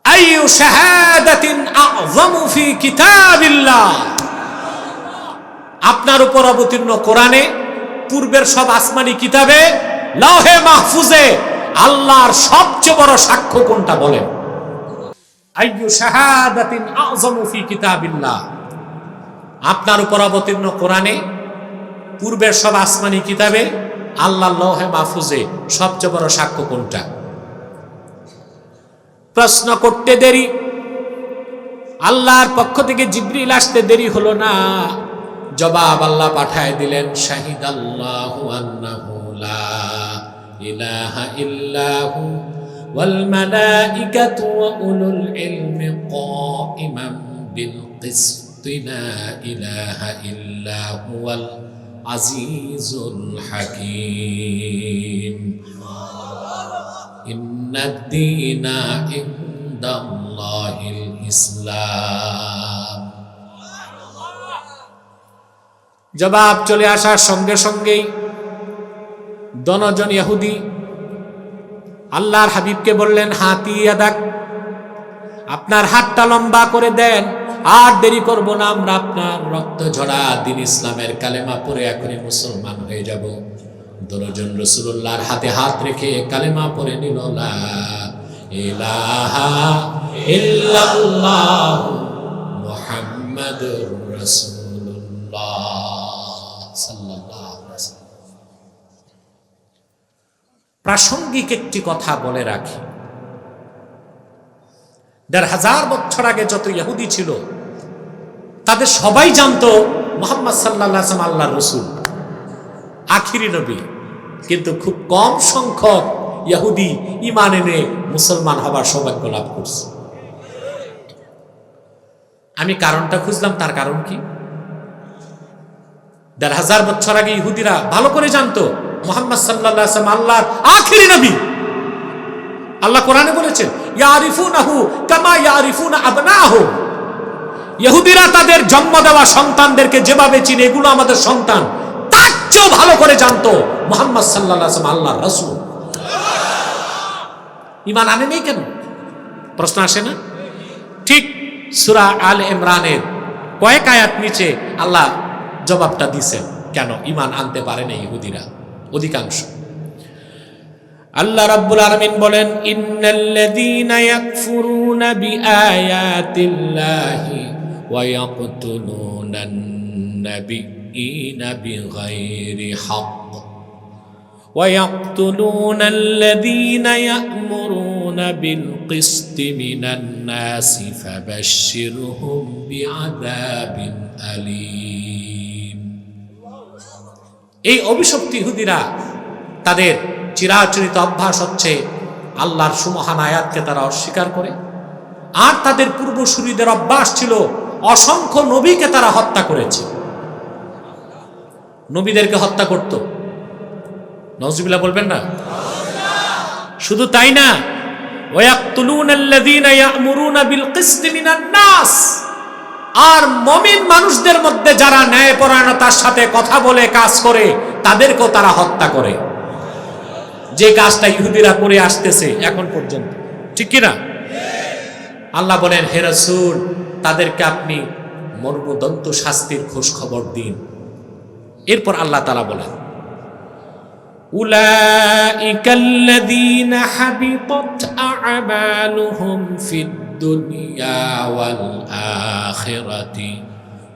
আইয়ু শাহাদাতিন আযমু ফি কিতাবিল্লাহ। আপনার উপর অবতীর্ণ কোরআনে, পূর্বের সব আসমানি কিতাবে, লাওহে মাহফুজে আল্লাহর সবচেয়ে বড় সাক্ষ্য কোনটা বলেন? আইয়ু শাহাদাতিন আযমু ফি কিতাবিল্লাহ, আপনার উপর অবতীর্ণ কোরআনে, পূর্বের সব আসমানি কিতাবে, আল্লাহর লাওহে মাহফুজে সবচেয়ে বড় সাক্ষ্য কোনটা? প্রশ্ন করতে দেরি, আল্লাহর পক্ষ থেকে জিবরিল আসতে দেরি হলো না, জবাব আল্লাহ পাঠায় দিলেন, শাহিদাল্লাহু আন্নাহু লা ইলাহা ইল্লাহু ওয়াল মালাইকাতু ওয়া উলুল ইলমি কাইমান বিল কিসতি লা ইলাহা ইল্লা হুয়াল আজিজুল হাকীম। ইন্নাদ দীনা ইনদাল্লাহিল ইসলাম। জবাব চলে আসার সঙ্গে সঙ্গেই দনজন ইহুদি আল্লাহর হাবিবকে বললেন, হাতি ইয়াদাক, আপনার হাতটা লম্বা করে দেন, আর দেরি করব না, আমরা আপনার রক্ত ঝরা দিন ইসলামের কালেমা পড়ে এখনই মুসলমান হয়ে যাব। দনজন রাসূলুল্লাহর হাতে হাত রেখে কালেমা পড়ে নিল, লা ইলাহা ইল্লাল্লাহ মুহাম্মাদুর রাসূলুল্লাহ সাল্লাল্লাহু আলাইহি ওয়াসাল্লাম। প্রাসঙ্গিক একটি কথা বলে রাখি, ১৫০০ বছর আগে যত ইহুদি ছিল, তাদের সবাই জানতো মুহাম্মদ সাল্লাল্লাহু আলাইহি ওয়াসাল্লাম আল্লাহর রাসূল, আখিরি নবী। কিন্তু খুব কম সংখ্যক ইহুদি ঈমান এনে মুসলমান হবার সৌভাগ্য লাভ করছে। আমি কারণটা খুঁজলাম, তার কারণ কি? ১৫০০ বছর আগে ইহুদিরা ভালো করে জানতো মুহাম্মদ সাল্লাল্লাহু আলাইহি ওয়াসাল্লাম আল্লাহর আখিরি নবী। আল্লাহ কোরআনে বলেছেন, ইয়ারিফুনাহু কামা ইয়ারিফুনা আবনাহুম। ইহুদিরা তাদের জন্ম দেওয়া সন্তানদেরকে যেভাবে চিনে, এগুলো আমাদের সন্তান, তার চেয়েও ভালো করে জানতো মুহাম্মদ সাল্লাল্লাহু আলাইহি ওয়াসাল্লাম আল্লাহর রাসূল। ঈমান আনে নেই কেন? প্রশ্ন আসে না? ঠিক সূরা আল ইমরানের কয়েক আয়াত নিচে আল্লাহ জবাবটা দিয়েছেন, কেন ঈমান আনতে পারে না ইহুদিরা অধিকাংশ। আল্লাহ রাব্বুল আলামিন বলেন, ইন্নাল্লাযীনা ইয়াকফুরুনা বিআয়াতিল্লাহি ওয়া ইয়াকতুলুনান নাবিয়্যিনা বিগাইরি হক ওয়া ইয়াকতুলুনাল্লাযীনা ইয়া'মুরুনা বিল কিসতি মিনান নাসি ফাবাশশিরহুম বিআযাবিন আলীম। এই অভিশপ্ত ইহুদিরা, তাদের চিরাচরিত অভ্যাস হচ্ছে আল্লাহর সুমহান আয়াতকে তারা অস্বীকার করে, আর তাদের পূর্বসূরীদের অভ্যাস ছিল অসংখ্য নবীকে তারা হত্যা করেছে। নবীদেরকে হত্যা করত, নাউজুবিল্লাহ বলবেন না? শুধু তাই না, ওয়ায়াকতুলুনাল্লাযীনা ইয়া'মুরুনা বিল কিসতি মিনান নাস, আর মুমিন মানুষদের মধ্যে যারা ন্যায়পরায়ণতার সাথে কথা বলে কাজ করে তাদেরকেও তারা হত্যা করে। যে কাজটা ইহুদিরা করে আসতেছে এখন পর্যন্ত, ঠিক কি না? আল্লাহ বলেন, হে রাসূল, তাদেরকে আপনি মর্মদন্ত শাস্তির খোঁজ খবর দিন। এরপর আল্লাহ তাআলা বলেন, উলাইকাল্লাযীনা হাবিতাত আ'মালুহুম ফিদ দুনিয়া ওয়াল আখিরাতি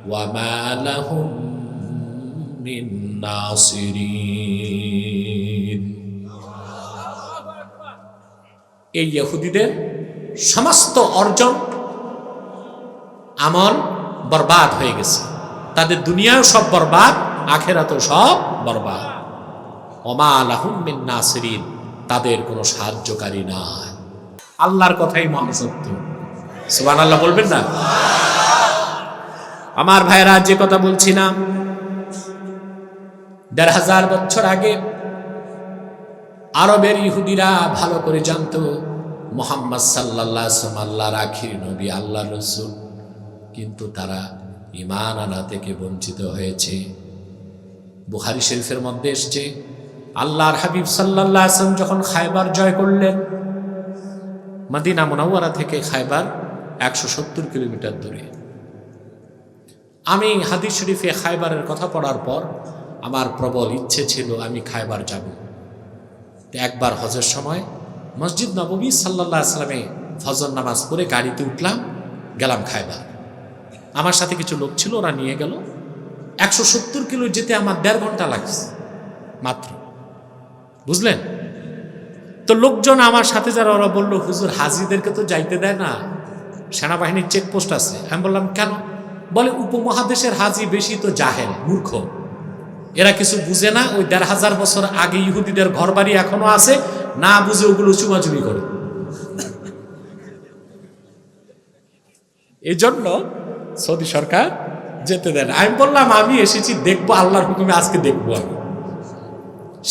ওয়া মা লাহুম মিন নাসিরিন। এই ইহুদিদের সমস্ত অর্জন আমল বরবাদ হয়ে গেছে, তাদের দুনিয়াও সব বরবাদ, আখিরাতও সব বরবাদ। ওমা লাহুম মিন নাসিরিন, তাদের কোনো সাহায্যকারী নাই। আল্লাহর কথাই মহাসত্য, সুবহানাল্লাহ বলবেন না? আমার ভাইরা, যে কথা বলছিলাম ১৫০০ বছর আগে আরবের ইহুদিরা ভালো করে জানতো মুহাম্মদ সাল্লাল্লাহু আলাইহি ওয়াসাল্লাম আল্লাহর আখির নবী, আল্লাহর রাসূল, কিন্তু তারা ঈমান আনা থেকে বঞ্চিত হয়েছে। বুখারী শরীফের মধ্যে এসেছে, আল্লাহর হাবিব সাল্লাল্লাহু আলাইহি ওয়াসাল্লাম যখন খায়বার জয় করলেন, মদিনা মুনাওয়ারা থেকে খায়বার ১৭০ কিলোমিটার দূরে। আমি হাদিস শরীফে খায়বারের কথা পড়ার পর আমার প্রবল ইচ্ছে ছিল আমি খায়বার যাব। একবার হজের সময় মসজিদ নববী সাল্লাল্লাহু আলাইহি ওয়াসাল্লামে ফজর নামাজ পড়ে গাড়িতে উঠলাম, গেলাম খায়বার। আমার সাথে কিছু লোক ছিল, ওরা নিয়ে গেল। ১৭০ কিলো যেতে আমার ১.৫ ঘন্টা লাগছে মাত্র, বুঝলেন তো? লোকজন আমার সাথে যারা, ওরা বললো, হুজুর হাজিদেরকে তো যাইতে দেয় না, সেনাবাহিনীর চেকপোস্ট আছে। আমি বললাম, কেন? বলে, উপমহাদেশের হাজি বেশি তো জাহেল, মূর্খ, এরা কিছু বুঝে না। ওই ১৫০০ বছর আগে ইহুদিদের ঘর বাড়ি এখনো আছে, না বুঝে ওগুলো চুমাচুমি করে। এই জন্য সৌদি সরকার যেতে দেন। আমি বললাম, আমি এসেছি দেখবো, আল্লাহর হুকুমে আজকে দেখবো আমি।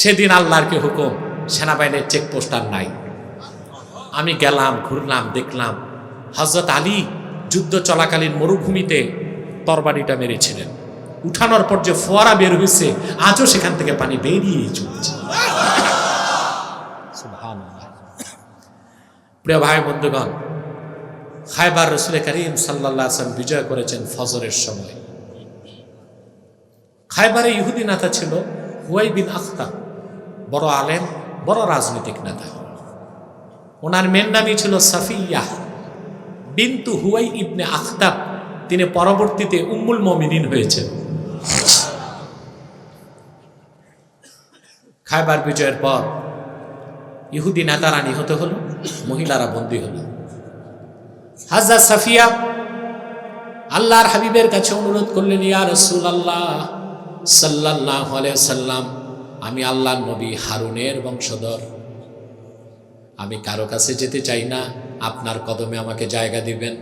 সেদিন আল্লাহর কি হুকুম, সেনাবাহিনীর চেকপোস্ট আর নাই। আমি গেলাম, ঘুরলাম, দেখলাম হযরত আলী যুদ্ধ চলাকালীন মরুভূমিতে তরবারিটা মেরেছিলেন। উঠানোর পর যে ফোয়ারা বের হয়েছে, আজও সেখান থেকে পানি বেরিয়েই চলছে। সুবহানাল্লাহ। প্রিয় ভাই বন্ধুগণ, খায়বার রাসূল করিম সাল্লাল্লাহু আলাইহি ওয়াসাল্লাম বিজয় করেছেন ফজরের সময়। খায়বারে ইহুদি নেতা ছিল হুয়াই বিন আখতাব, বড় আলেম, বড় রাজনৈতিক নেতা। ওনার মেন নামই ছিল সাফিয়া বিনতু হুয়াই ইবনে আখতাব। তিনি পরবর্তীতে উম্মুল মুমিনিন হয়েছেন। খায়বার বিজয়ের পর ইহুদি নেতারা নিহত হলো, মহিলারা বন্দী হলো। হযরত সাফিয়া আল্লাহর হাবিবের কাছে অনুরোধ করলেন, ইয়া রাসূলুল্লাহ সাল্লাল্লাহু আলাইহি ওয়াসাল্লাম, আমি আল্লাহর নবী হারুনের বংশধর, আমি কারো কাছে যেতে চাই না, আপনার কদমে আমাকে জায়গা দিবেন।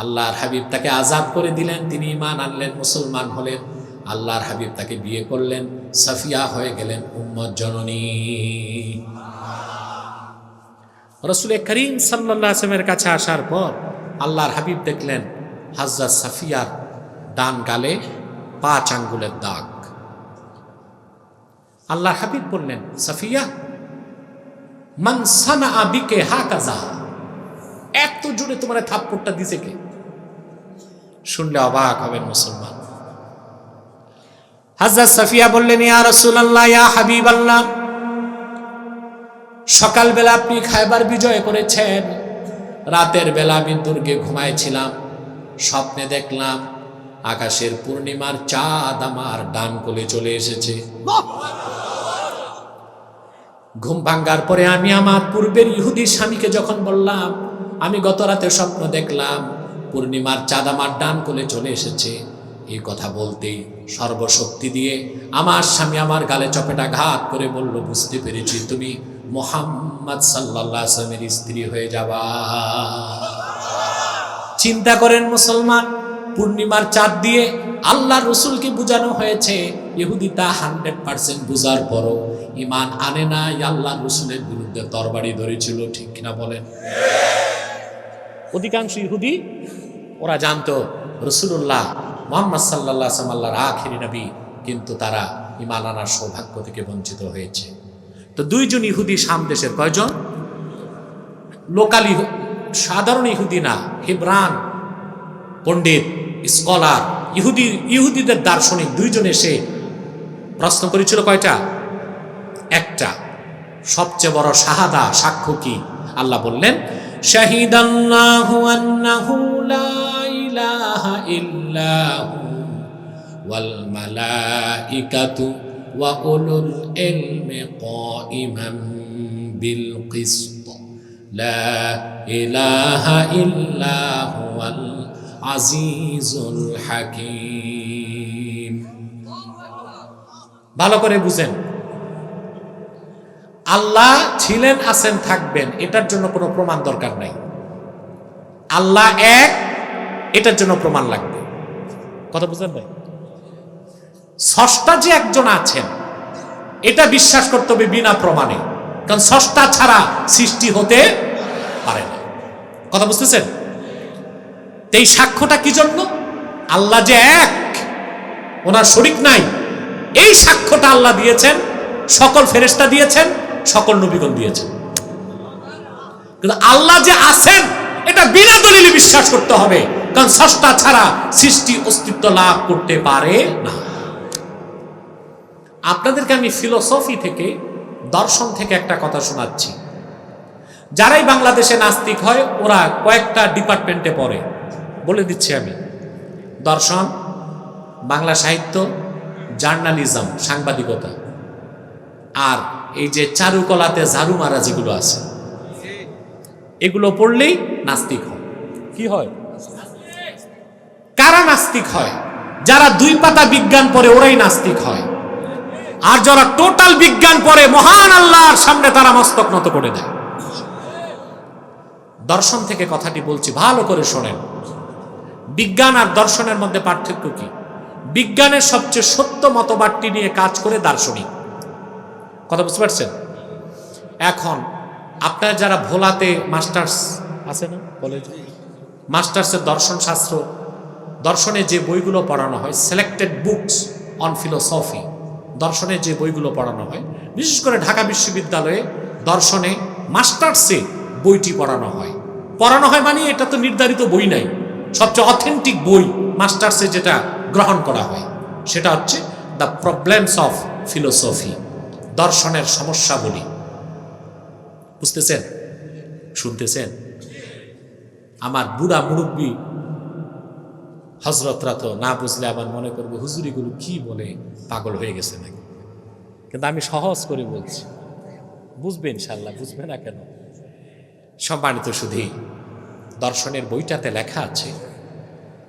আল্লাহর হাবিব তাকে আজাদ করে দিলেন, তিনি ঈমান আনলেন, মুসলমান হলেন। আল্লাহর হাবিব তাকে বিয়ে করলেন, সাফিয়া হয়ে গেলেন উম্মত জননী। রাসূল করিম সাল্লাল্লাহু আলাইহি ওয়াসাল্লামের কাছে আসার পর আল্লাহর হাবিব দেখলেন হযরত সাফিয়ার ডান গালে 5 আঙ্গুলের দাগ। আল্লাহর হাবিব বললেন, সাফিয়া, মান সানা বিকে হাকাযা, এত জোরে তোমার থাপ্পড়টা দিছে কে? শুনলে অবাক হবেন মুসলমান। হযরত সাফিয়া বললেন, ইয়া রাসূলুল্লাহ, ইয়া হাবিবাল্লাহ, সকালবেলা আপনি খায়বার বিজয় করেছেন, রাতের বেলা আমি দুর্গে ঘুমাইছিলাম, স্বপ্নে দেখলাম আকাশের পূর্ণিমার চাঁদ আমার ডান কোলে চলে এসেছে। ঘুম ভাঙ্গার পরে আমি আমার পূর্বের ইহুদি স্বামীকে যখন বললাম, আমি গত রাতে স্বপ্ন দেখলাম পূর্ণিমার চাঁদ আমার ডান কোলে চলে এসেছে, এই কথা বলতেই সর্বশক্তি দিয়ে আমার স্বামী আমার গালে চপেটাঘাত করে বলল, বুঝতে পেরেছি তুমি মুহাম্মদ সাল্লাল্লাহু আলাইহি ওয়াসাল্লামের স্ত্রী হয়ে যাবা। চিন্তা করেন মুসলমান, পূর্ণিমার চাঁদ দিয়ে আল্লাহ রসুলকে বুঝানো হয়েছে, ইহুদি তা 100% বুঝার পরও ঈমান আনে না, আল্লাহ রসুলের বিরুদ্ধে তরবারি ধরেছিল। ঠিক কিনা বলেন? অধিকাংশ ইহুদি ওরা জানতো রসুল্লাহ মুহাম্মদ সাল্লাল্লাহু আলাইহি ওয়াসাল্লাম আল্লাহর আখিরি নবী, কিন্তু তারা ঈমান আনার সৌভাগ্য থেকে বঞ্চিত হয়েছে। তো দুইজন ইহুদি শাম দেশের, কয়জন? লোকাল সাধারণ ইহুদি না, হিব্রান পণ্ডিত, স্কলার, ইহুদিদের দার্শনিক দুইজন এসে প্রশ্ন করেছিল। কয়টা? একটা। সবচেয়ে বড় শাহাদা, সাক্ষ্য কি? আল্লাহ বললেন, শাহিদাল্লাহু আন্নাহু লা ইলাহা ইল্লাহু ওয়াল মালাইকাতু ওয়া উলুল ইলমি কাইমান বিল কিসত লা ইলাহা ইল্লা হুয়াল আজিজুল হাকিম। ভালো করে বুঝেন, আল্লাহ ছিলেন, আছেন, থাকবেন, এটার জন্য কোনো প্রমাণ দরকার নাই। আল্লাহ এক, এটার জন্য প্রমাণ লাগবে। কথা বুঝেন ভাই? স্রষ্টা যে একজন আছেন এটা বিশ্বাস করতে হবে বিনা প্রমাণে, কারণ স্রষ্টা ছাড়া সৃষ্টি হতে পারে না। কথা বুঝতেছেন? এই সাক্ষ্যটা কি জন্য? আল্লাহ যে এক, ওনার শরীক নাই, এই সাক্ষ্যটা আল্লাহ দিয়েছেন, সকল ফেরেশতা দিয়েছেন, সকল নবীগণ দিয়েছেন। কিন্তু আল্লাহ যে আছেন এটা বিনা দলিলে বিশ্বাস করতে হবে, কারণ স্রষ্টা ছাড়া সৃষ্টি অস্তিত্ব লাভ করতে পারে না। আপনাদেরকে আমি ফিলোসফি থেকে, দর্শন থেকে একটা কথা শোনাচ্ছি। যারাই বাংলাদেশে নাস্তিক হয় ওরা কয়েকটা ডিপার্টমেন্টে পড়ে, বলে দিচ্ছি আমি। দর্শন, বাংলা সাহিত্য, জার্নালিজম, সাংবাদিকতা, আর এই যে চারুকলাতে ঝাড়ু মারা যেগুলো আছে, এগুলো পড়লেই নাস্তিক হয়। কি হয়? কারা নাস্তিক হয়? যারা 2 পাতা বিজ্ঞান পড়ে ওরাই নাস্তিক হয়। আর যারা টোটাল বিজ্ঞান পড়ে মহান আল্লাহর সামনে তারা মস্তক নত করে দেয়। দর্শন থেকে কথাটি বলছি, ভালো করে শোনেন। বিজ্ঞান আর দর্শনের মধ্যে পার্থক্য কি? বিজ্ঞানের সবচেয়ে সত্য মতবাদটি নিয়ে কাজ করে দার্শনিক। কথা বুঝতে পারছেন? এখন আপনার যারা ভোলাতে মাস্টার্স আছে না, কলেজ মাস্টার্সের দর্শন শাস্ত্র, দর্শনে যে বইগুলো পড়ানো হয়, সিলেক্টেড বুকস অন ফিলোসফি, দর্শনে যে বইগুলো পড়ানো হয়, বিশেষ করে ঢাকা বিশ্ববিদ্যালয়ে দর্শনে মাস্টার্সে বইটি পড়ানো হয়। মানে এটা তো নির্ধারিত বই নাই, সবচেয়ে অথেন্টিক বই মাস্টার্সে যেটা গ্রহণ করা হয় সেটা হচ্ছে দ্য প্রবলেমস অফ ফিলোসফি, দর্শনের সমস্যা বলি। বুঝতেছেন? শুনতেছেন? আমার বুড়া মুরব্বী হজরতরা তো না বুঝলে আবার মনে করবে হুজুরিগুলো কি বলে, পাগল হয়ে গেছে নাকি। কিন্তু আমি সহজ করে বলছি, বুঝবে ইনশাল্লাহ। বুঝবে না কেন? সম্মানিত শুধু দর্শনের বইটাতে লেখা আছে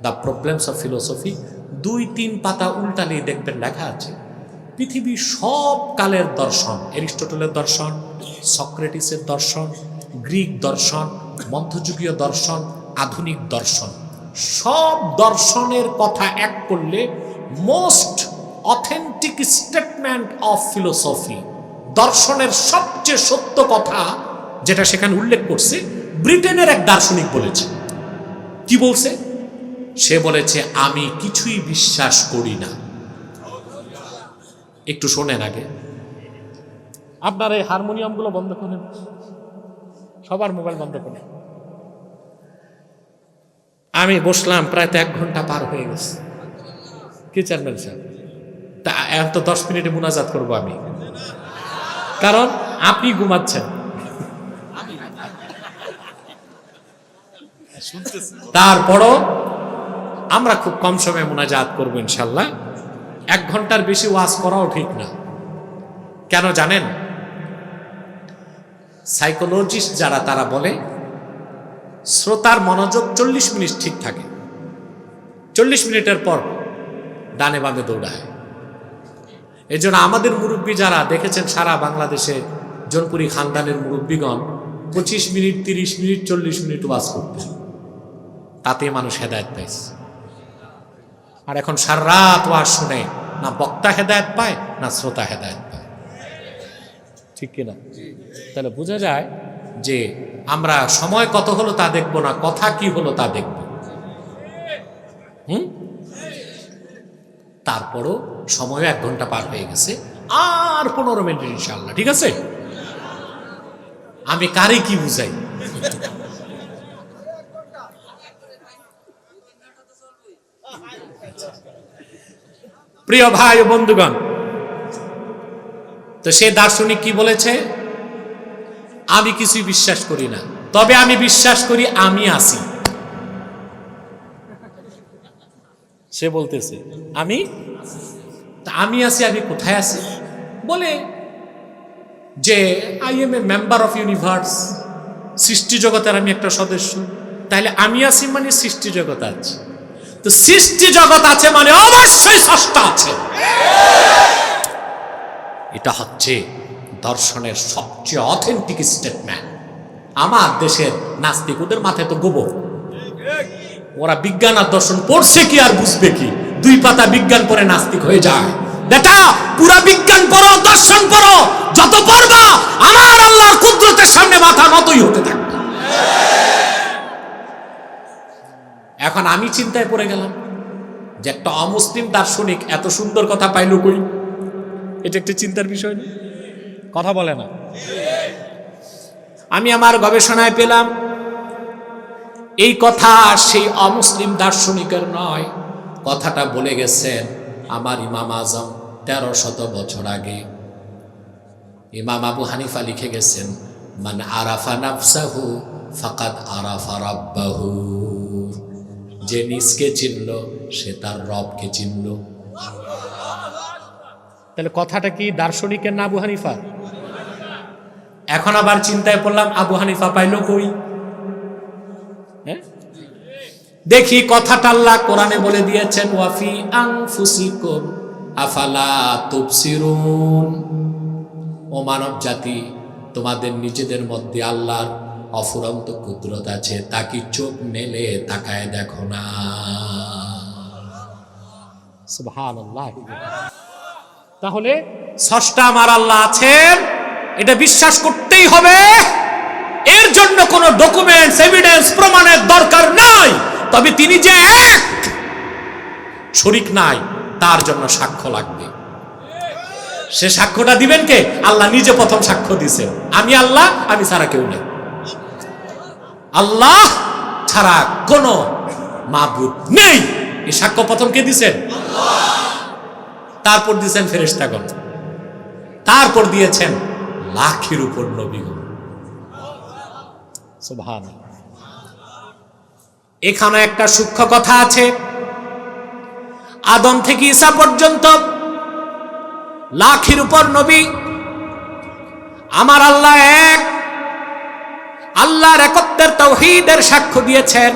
দ্য প্রবলেমস অফ ফিলোসফি, 2-3 পাতা উল্টালেই দেখবেন লেখা আছে পৃথিবীর সব কালের দর্শন, এরিস্টটলের দর্শন, সক্রেটিসের দর্শন, গ্রিক দর্শন, মধ্যযুগীয় দর্শন, আধুনিক দর্শন, সব দর্শনের কথা এক করলে most authentic statement of philosophy, দর্শনের সবচেয়ে সত্য কথা যেটা সেখানে উল্লেখ করছে, ব্রিটেনের এক দার্শনিক বলেছে। কি বলছে? সে বলেছে, আমি কিছুই বিশ্বাস করি না। একটু শোনেন আগে। আপনার এই হারমোনিয়ামগুলো বন্ধ করেন, সবার মোবাইল বন্ধ করেন। আমি বসলাম, প্রায় 1 ঘন্টা পার হয়ে গেছে। কি চেয়ারম্যান সাহেব, তা এখন তো 10 মিনিটে মুনাজাত করবো আমি, কারণ আপনি ঘুমাচ্ছেন। তারপরও আমরা খুব কম সময়ে মুনাজাত করবো ইনশাল্লাহ। 1 ঘন্টার বেশি ওয়াজ করাও ঠিক না। কেন জানেন? সাইকোলজিস্ট যারা তারা বলে শ্রোতার মনোযোগ 40 মিনিট ঠিক থাকে, 40 মিনিটের পর ডানে বামে দৌড়ায়। এই জন্য আমাদের মুরব্বী যারা দেখেছেন সারা বাংলাদেশে, জনপুরি খানদানের মুরব্বীগণ 25 মিনিট, 30 মিনিট, 40 মিনিট ওয়াজ করতেন। তাতে মানুষ হেদায়েত পাইছে। আর এখন সারা রাত ওয়াজ শুনে না বক্তা হেদায়েত পায় না শ্রোতা হেদায়েত পায়, ঠিক কিনা? তাহলে বোঝা যায় যে আমরা সময় কত হলো তা দেখবো না, কথা কি হলো তা দেখব। তারপরও সময় 1 ঘন্টা পার হয়ে গেছে, আর 15 মিনিট ইনশাআল্লাহ, ঠিক আছে? আমি কারে কি বুঝাই? প্রিয় ভাই ও বন্ধুগণ, তো সে দার্শনিক কি বলেছে? আমি কিছুই বিশ্বাস করি না, তবে আমি বিশ্বাস করি আমি আছি। সে বলতেছে আমি আছি। আমি কোথায় আছি? বলে যে I M a member of universe, সৃষ্টি জগতের আমি একটা সদস্য। তাহলে আমি আছি মানে সৃষ্টি জগৎ আছে। তো সৃষ্টি জগৎ আছে মানে অবশ্যই স্রষ্টা আছে। এটা হচ্ছে দর্শনের সবচেয়ে অথেন্টিক স্টেটমেন্ট। আমার দেশের নাস্তিক, ওদের মাথায় তো গোবর। ওরা বিজ্ঞান আর দর্শন পড়ছে কি আর বুঝবে কি? 2 পাতা বিজ্ঞান পড়ে নাস্তিক হয়ে যায়। বেটা, পুরা বিজ্ঞান পড়ো, দর্শন পড়ো, যত পড়বা আমার আল্লাহর কুদরতের সামনে মাথা নতই হতে থাকবে। এখন আমি চিন্তায় পড়ে গেলাম যে একটা অমুসলিম দার্শনিক এত সুন্দর কথা পাইলো কই? এটা একটা চিন্তার বিষয় না? কথা বলে না। আমি আমার গবেষণায় পেলাম এই কথা সেই অমুসলিম দার্শনিকের নয়, কথাটা বলে গেছেন আমার ইমাম আজম 1300 বছর আগে। ইমাম আবু হানিফা লিখে গেছেন, মান আরাফা নাফসাহু ফাকাদ আরাফা রাব্বাহু। যে নিজকে চিনল সে তার রবকে চিনল। তাহলে কথাটা কি দার্শনিকের না আবু হানিফা? এখন আবার চিন্তায় পড়লাম আবু হানিফা পাইলো কই? দেখি কথাটা আল্লাহ কোরআনে বলে দিয়েছেন, ওয়াফি আনফুসিকুম আফালা তুবসিরুন। ও মানব জাতি, তোমাদের নিজেদের মধ্যে আল্লাহর অফুরন্ত কুদরত আছে, তা কি চোখ মেলে তাকায় দেখো না? সুবহানাল্লাহ। তাহলে স্রষ্টা আমার আল্লাহ আছেন, এটা বিশ্বাস করতেই হবে। এর জন্য কোনো ডকুমেন্টস, এভিডেন্স, প্রমাণের দরকার নাই। তবে তিনি যে এক, শরীক নাই, তার জন্য সাক্ষ্য লাগবে। সে সাক্ষ্যটা দিবেন কে? আল্লাহ নিজে প্রথম সাক্ষ্য দিয়েছেন, আমি আল্লাহ, আমি ছাড়া কেউ নেই। আল্লাহ ছাড়া কোনো মাবুদ নেই, এই সাক্ষ্য প্রথম কে দিয়েছেন? তারপর দিয়েছেন ফেরেশতাগণ, তারপর দিয়েছেন লাখের উপর নবীগণ। সুবহানাল্লাহ। এখানে একটা সূক্ষ্ম কথা আছে, আদম থেকে ঈসা পর্যন্ত লাখের উপর নবী। আমার আল্লাহ এক, আল্লাহর একত্বের তাওহীদের সাক্ষ্য দিয়েছেন।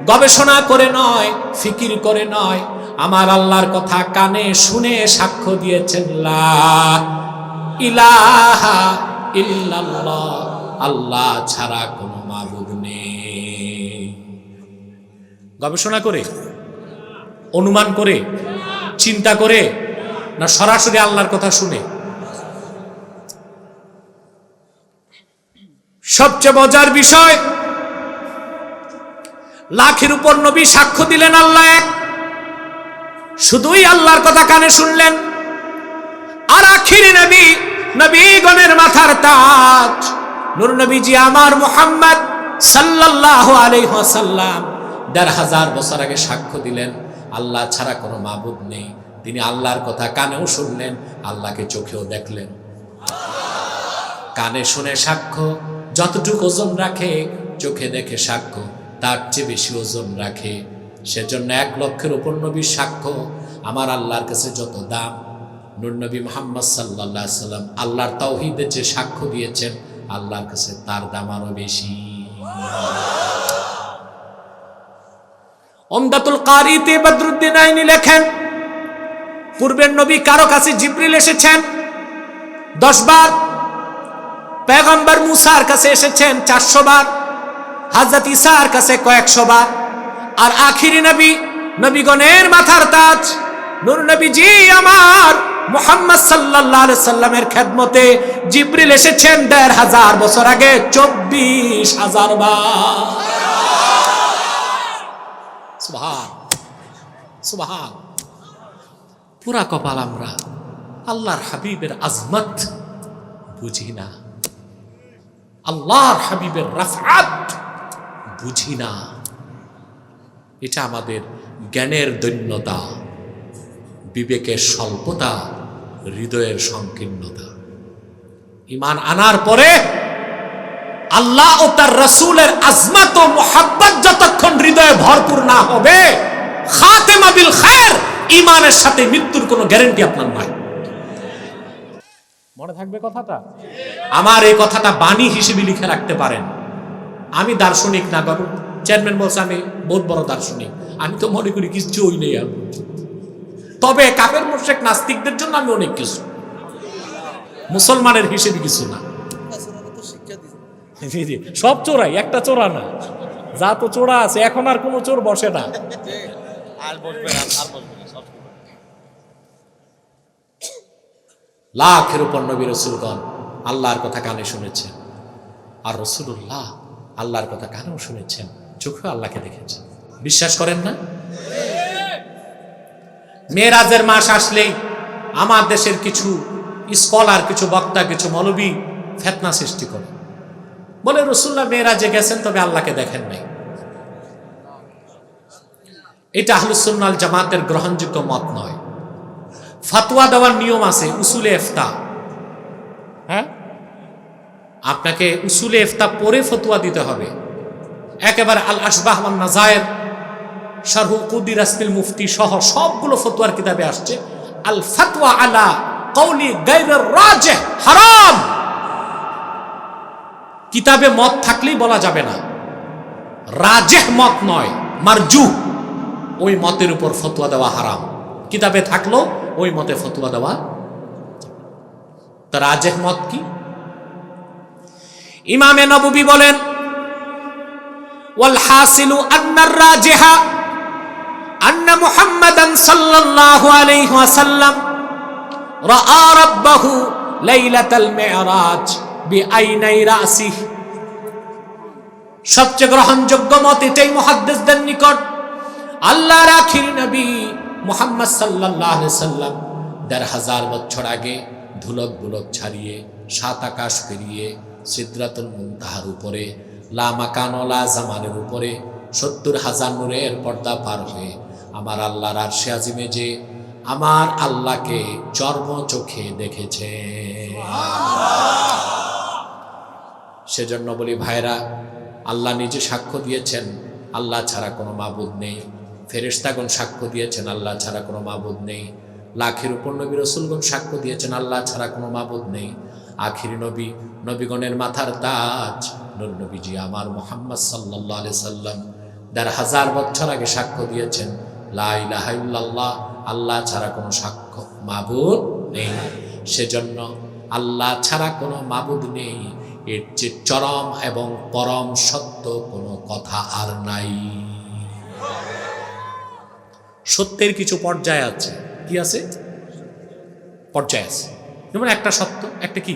গবেষণা করে নয়, ফিকির করে নয়, আমার আল্লাহর কথা কানে শুনে সাক্ষ্য দিয়েছেন, লা ইলাহা ইল্লাল্লাহ, আল্লাহ ছাড়া কোনো মাবুদ নেই। গবেষণা করে, অনুমান করে, চিন্তা করে, না সরাসরি আল্লাহর কথা শুনে? সবচেয়ে মজার বিষয়, লাখের উপর নবী সাক্ষ্য দিলেন আল্লাহ এক, শুধুই আল্লাহর কথা কানে শুনলেন। আর আখিরি নবী, নবীগণের মাথার তাজ নূর নবীজি আমার মুহাম্মদ সাল্লাল্লাহু আলাইহি ওয়াসাল্লাম ১৫০০ বছর আগে সাক্ষ্য দিলেন আল্লাহ ছাড়া কোনো মাবুদ নেই। তিনি আল্লাহর কথা কানেও শুনলেন, আল্লাহকে চোখেও দেখলেন। কানে শুনে সাক্ষ্য যতটুকু ওজন রাখে, চোখে দেখে সাক্ষ্য তার চেয়ে বেশি ওজন রাখে। সেজন্য ১,০০,০০০ উপর নবীর সাক্ষ্য আমার আল্লাহর কাছে যত দাম, নূর নবী মুহাম্মদ সাল্লাল্লাহু আলাইহি সাল্লাম আল্লাহর তাওহীদের যে সাক্ষ্য দিয়েছেন আল্লাহর কাছে তার দাম আরো বেশি। উমদাতুল কারিতে বদরুদ্দিন আইনি লেখেন, পূর্বের নবী কারো কাছে জিবরিল এসেছেন 10 বার, পয়গম্বর মুসার কাছে এসেছেন 400 বার, হযরত ঈসার কাছে কয়েকশো বার। আর আখিরি নবী, নবীগণের মাথার তাজ নূর নবীজি আমার মুহাম্মদ সাল্লাল্লাহু আলাইহি সাল্লামের খেদমতে জিবরিল এসেছেন ১৫০০ বছর আগে ২৪,০০০ বার। সুবহান সুবহান। পুরা কপাল আমরা আল্লাহর হাবিবের আজমত বুঝি না, আল্লাহর হাবিবের রাফআত বুঝি না। এটা আমাদের জ্ঞানের দৈন্যতা, বিবেকের স্বল্পতা, হৃদয়ের সংকীর্ণতা। ঈমান আনার পরে আল্লাহ ও তার রাসূলের আজমত ও মুহাব্বত যতক্ষণ হৃদয়ে ভরপুর না হবে, খাতেমা বিল খায়র, ঈমানের সাথে মৃত্যুর কোনো গ্যারান্টি আপনার নাই। মনে থাকবে কথাটা? আমার এই কথাটা বাণী হিসেবে লিখে রাখতে পারেন। আমি দার্শনিক না, বাবু চেয়ারম্যান বলছে আমি বহুত বড় দার্শনিক, আমি তো মনে করি কিছু হই নেই। তবে কাফের মুশরিক নাস্তিকদের জন্য আমি অনেক কিছু, মুসলমানের হিসেবে কিছু না। সব চোরাই, একটা চোরা না, যা তো চোরা আছে এখন আর কোনো চোর বসে না। লাখের উপর নবী রাসূলগণ আল্লাহর কথা কানে শুনেছেন, আর রাসূলুল্লাহ আল্লাহর কথা কানেও শুনেছেন, চোখে আল্লাহকে দেখেছেন। বিশ্বাস করেন না? মেরাজের মাস আসলেই আমার দেশের কিছু স্কলার, কিছু বক্তা, কিছু মৌলবী ফিতনা সৃষ্টি করে, বলে রাসূলুল্লাহ মেরাজে গেছেন তবে আল্লাহকে দেখেন নাই। এটা আহলুস সুন্নাহ ওয়াল জামাতের গ্রহণযোগ্য মত নয়। ফতোয়া দেওয়ার নিয়ম আছে, উসুলে ইফতা। হ্যাঁ, আপনাকে উসুলে ইফতা পড়ে ফতোয়া দিতে হবে। একেবারে আল আশবাহ ওয়ান নাযায়ের, শারহু কুদি রাসমিল মুফতি সহ সবগুলো ফতোয়ার কিতাবে আসছে আল ফাতওয়া আলা কওলি গায়রির রাজিহ হারাম। কিতাবে মত থাকলেই বলা যাবে না, রাজিহ মত নয়, মারজুহ, ওই মতের উপর ফতোয়া দেওয়া হারাম। কিতাবে থাকলো ওই মতে ফতোয়া দেওয়া। তো রাজিহ মত কি? ইমামে নববী বলেন ওয়াল হাসিলু আন্নার রাজিহা আন্না মুহাম্মাদান সাল্লাল্লাহু আলাইহি ওয়াসাল্লাম রাআ রাব্বাহু লাইলাতাল মিরাজ বিআইনাই রাসিহি। সবচেয়ে গ্রহণযোগ্য মত এটাই মুহাদ্দিসদের নিকট, আল্লাহর আখির নবী মুহাম্মদ সাল্লাল্লাহু আলাইহি সাল্লাম ১৫০০ বছর আগে ধুলক বুলক ছাড়িয়ে, সাত আকাশ পেরিয়ে, সিদরাতুল মুনতাহার উপরে, লা মাকান ওয়ালা জামানের উপরে ৭০,০০০ নূরের পর্দা পার হয়ে আমার আল্লাহর আরশে আজিমে যে আমার আল্লাহকে চর্ম চোখে দেখেছে। সেজন্য বলি ভাইরা, আল্লাহ নিজে সাক্ষ্য দিয়েছেন আল্লাহ ছাড়া কোনো মাবুদ নেই, ফেরেশতাগণ সাক্ষ্য দিয়েছেন আল্লাহ ছাড়া কোনো মাবুদ নেই, লাখের উপর নবী রাসূলগণ সাক্ষ্য দিয়েছেন আল্লাহ ছাড়া কোনো মাবুদ নেই। আখিরি নবী, নবীগণের মাথার তাজ নূর নবীজি আমার মুহাম্মদ সাল্লাল্লাহু আলাইহি সাল্লাম ১৫০০ বছর আগে সাক্ষ্য দিয়েছেন লা ইলাহা ইল্লাল্লাহ, আল্লাহ ছাড়া কোনো সাক্ষ্য মাবুদ নেই। সেজন্য আল্লাহ ছাড়া কোনো মাবুদ নেই, এর চেয়ে চরম এবং পরম সত্য কোনো কথা আর নাই। সত্যের কিছু পর্যায় আছে। কি আছে? পর্যায় আছে। যেমন একটা সত্য, একটা কি,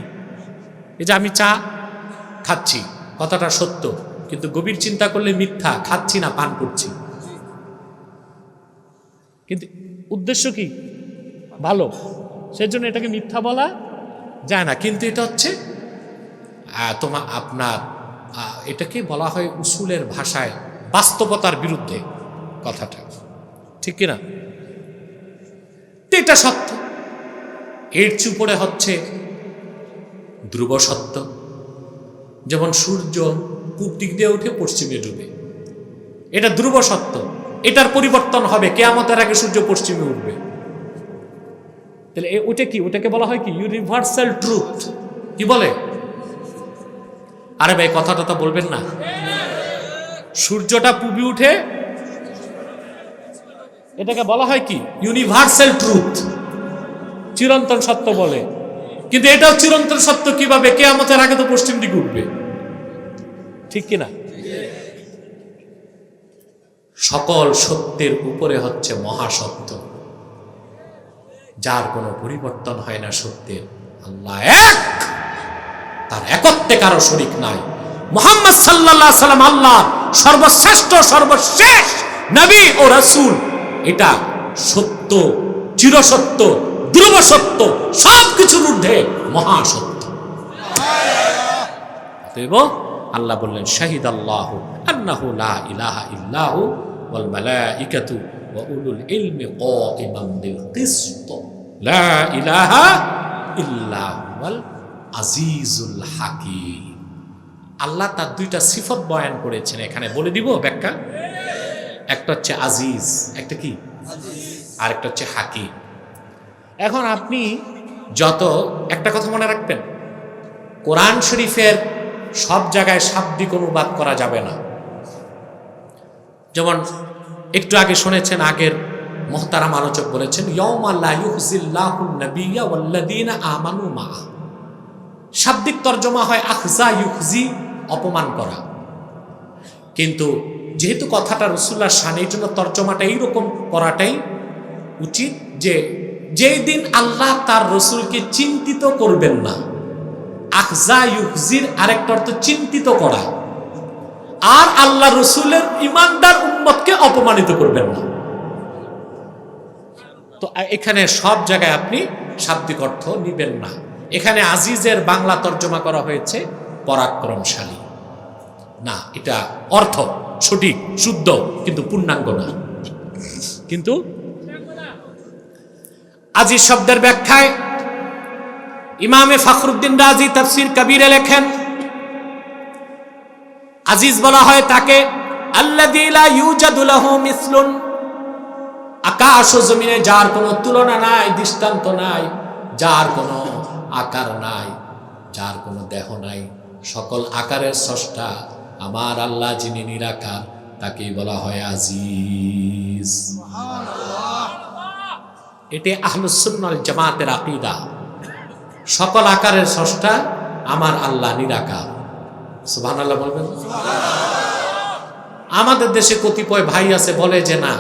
এই যে আমি চা খাচ্ছি, কথাটা সত্য, কিন্তু গভীর চিন্তা করলে মিথ্যা, খাচ্ছি না, পান করছি, কিন্তু উদ্দেশ্য কি? ভালো, সেজন্য এটাকে মিথ্যা বলা যায় না। কিন্তু এটা হচ্ছে আপনার এটাকে বলা হয় উসুলের ভাষায় বাস্তবতার বিরুদ্ধে কথাটা, ঠিক কিনা? এটা সত্য। এর উপরে হচ্ছে ধ্রুব সত্য, যেমন সূর্য পূব দিক দিয়ে উঠে পশ্চিমে ডুবে, এটা ধ্রুব সত্য। এটার পরিবর্তন হবে, কিয়ামতের আগে সূর্য পশ্চিমে উঠবে। তাহলে ওটা কি? ওটাকে বলা হয় কি? Universal truth. কি বলে? আরে ভাই কথাটা তো বলবেন না। সূর্যটা পূবে উঠে, এটাকে বলা হয় কি? ইউনিভার্সাল ট্রুথ, চিরন্তন সত্য বলে। কিন্তু এটাও চিরন্তন সত্য কিভাবে? কিয়ামতের আগে তো পশ্চিম দিকে উঠবে, ঠিক কিনা? সকল সত্যের উপরে হচ্ছে মহাসত্য, যার কোনো পরিবর্তন হয় না সত্যের। আল্লাহ এক, তার একত্বে কারো শরীক নাই। মুহাম্মদ সাল্লাল্লাহু আলাইহি সাল্লাম আল্লাহ সর্বশ্রেষ্ঠ সর্বশেষ নবী ও রাসূল। এটা সত্য, চিরসত্য, ধ্রুব সত্য, সবকিছুর ঊর্ধ্বে মহাসত্য। অতএব আল্লাহ বললেন শাহিদাল্লাহু আন্নাহু লা ইলাহা ইল্লাহু ওয়াল মালাইকাতু ওয়া উলুল ইলমি কাইমান বিল কিসত লা ইলাহা ইল্লা হুয়াল আজিজুল হাকিম। আল্লাহ তার দুইটা সিফত বয়ান করেছেন, এখানে বলে দিব ব্যাখ্যা। একটা হচ্ছে আজিজ, একটা কি আর একটা হচ্ছে হাকিম। এখন আপনি যত একটা কথা মনে রাখবেন, কোরআন শরীফের সব জায়গায় শাব্দিক অনুবাদ করা যাবে না। যেমন একটু আগে শুনেছেন, আগের মুহতারাম আলোচক বলেছেন ইয়াউমা লা ইউখজিল্লাহুন নাবিয়্যা ওয়াল্লাযীনা আমানু মাআ। শাব্দিক তর্জমা হয় আখজা ইউখজি, অপমান করা। কিন্তু যেহেতু কথাটা রাসূলুল্লাহ শানের জন্য তর্জমাটা এইরকম করাটাই উচিত, যে যেই দিন আল্লাহ তার রাসূলকে চিন্তিত করবেন না। আখজা ইউখজির আরেকটা অর্থ চিন্তিত করা, আর আল্লাহ রাসূলের ঈমানদার উম্মতকে অপমানিত করবেন না। তো এখানে সব জায়গায় আপনি শাব্দিক অর্থ নিবেন না। এখানে আজিজের বাংলা তর্জমা করা হয়েছে পরাক্রমশালী। না, এটা অর্থ সঠিক শুদ্ধ, কিন্তু পূর্ণাঙ্গ না। কিন্তু আজিজ শব্দের ব্যাখ্যায় ইমামে ফখরুদ্দিন রাজি তাফসীর কবিরে লেখেন, আজিজ বলা হয় তাকে আল্লাযী লা ইউজাদু লাহু মিসলুন, আকাশ ও জমিনে যার কোনো তুলনা নাই, দৃষ্টান্ত নাই, যার কোনো আকার নাই, যার কোনো দেহ নাই, সকল আকারের স্রষ্টা আমার আল্লাহ যিনি নিরাকার, তাকেই বলা হয় আজিজ। এটি আহলুস সুন্নাহ ওয়াল জামাতের আকীদা। সকল আকারের স্রষ্টা আমার আল্লাহ নিরাকার। সুবহানাল্লাহ বলবেন। আমাদের দেশে কতিপয় ভাই আছে বলে যে না,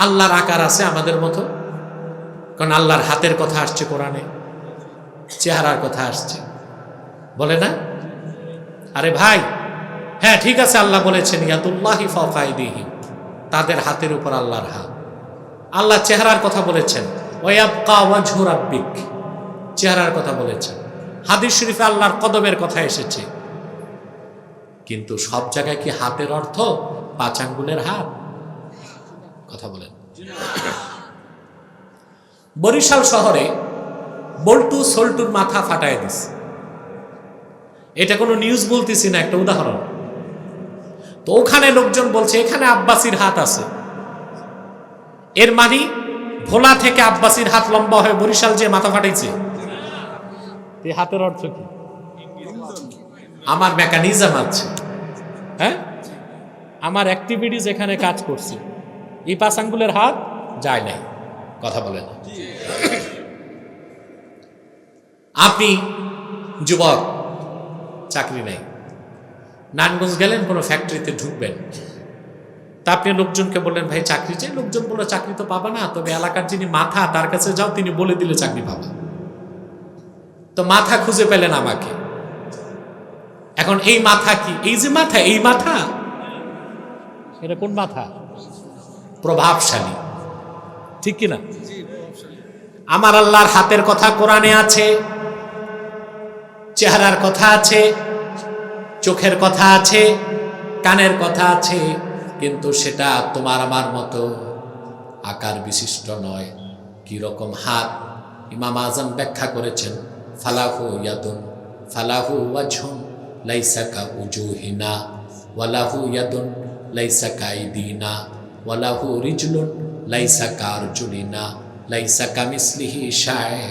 আল্লাহর আকার আছে আমাদের মতো, কারণ আল্লাহর হাতের কথা আসছে কোরআনে, চেহারার কথা আসছে, বলে না? আরে ভাই, হ্যাঁ ঠিক আছে, আল্লাহ বলেছেন ইয়াদুল্লাহি ফাওকা আইদিহিম, তাদের হাতের উপর আল্লাহর হাত। আল্লাহ চেহারার কথা বলেছেন ওয়ায়াবকা ওয়াজহু রাব্বিক, চেহারার কথা বলেছেন। হাদিস শরীফে আল্লাহর কদমের কথা এসেছে, কিন্তু সব জায়গায় কি হাতের অর্থ 5 আঙ্গুলের হাত? কথা বলেন। বরিশাল শহরে বল্টু সল্টুর মাথা ফাটায় দিছে, এটা কোনো নিউজ বলতেছি না, একটা উদাহরণ। তো ওখানে লোকজন বলছে এখানে আব্বাসির হাত আছে, এর মানে ভোলা থেকে আব্বাসির হাত লম্বা হয়ে বরিশাল যে মাথা ফাটাইছে। এই হাতের অর্থ কি? আমার মেকানিজম আছে, হ্যাঁ, আমার অ্যাক্টিভিটিস এখানে কাজ করছে, এই 5 আঙ্গুলের হাত যায় নাই। কথা বলেন। আপনি যুবক, চাকরি নেই, নারায়ণগঞ্জ গেলেন, কোনো ফ্যাক্টরিতে ঢুকবেন, তা আপনি লোকজনকে বললেন ভাই চাকরি চাই, লোকজন বললো চাকরি তো পাবা না, তবে এলাকার যিনি মাথা তার কাছে যাও, তিনি বলে দিলে চাকরি পাবা। তো মাথা খুঁজে পেলেন আমাকে। এখন এই মাথা কি? এই যে মাথা, এই মাথা, এটা কোন মাথা? প্রভাবশালী, ঠিক কিনা? আমার আল্লাহর হাতের কথা কোরআনে আছে, চেহারার কথা আছে, চোখের কথা আছে, কানের কথা আছে, কিন্তু সেটা তোমার আমার মতো আকার বিশিষ্ট নয়। কি রকম হাত? ইমাম আজম ব্যাখ্যা করেছেন ফালাহু ইয়াদুন ফালাহু ওয়াজহুন লাইসা কা উজুহিনা ওয়ালাহু ইয়াদুন লাইসা কা আইদিনা ওয়ালাহু রিজলুন লাইসা কা আরজুলিনা লাইসা কামিসলিহি শায়।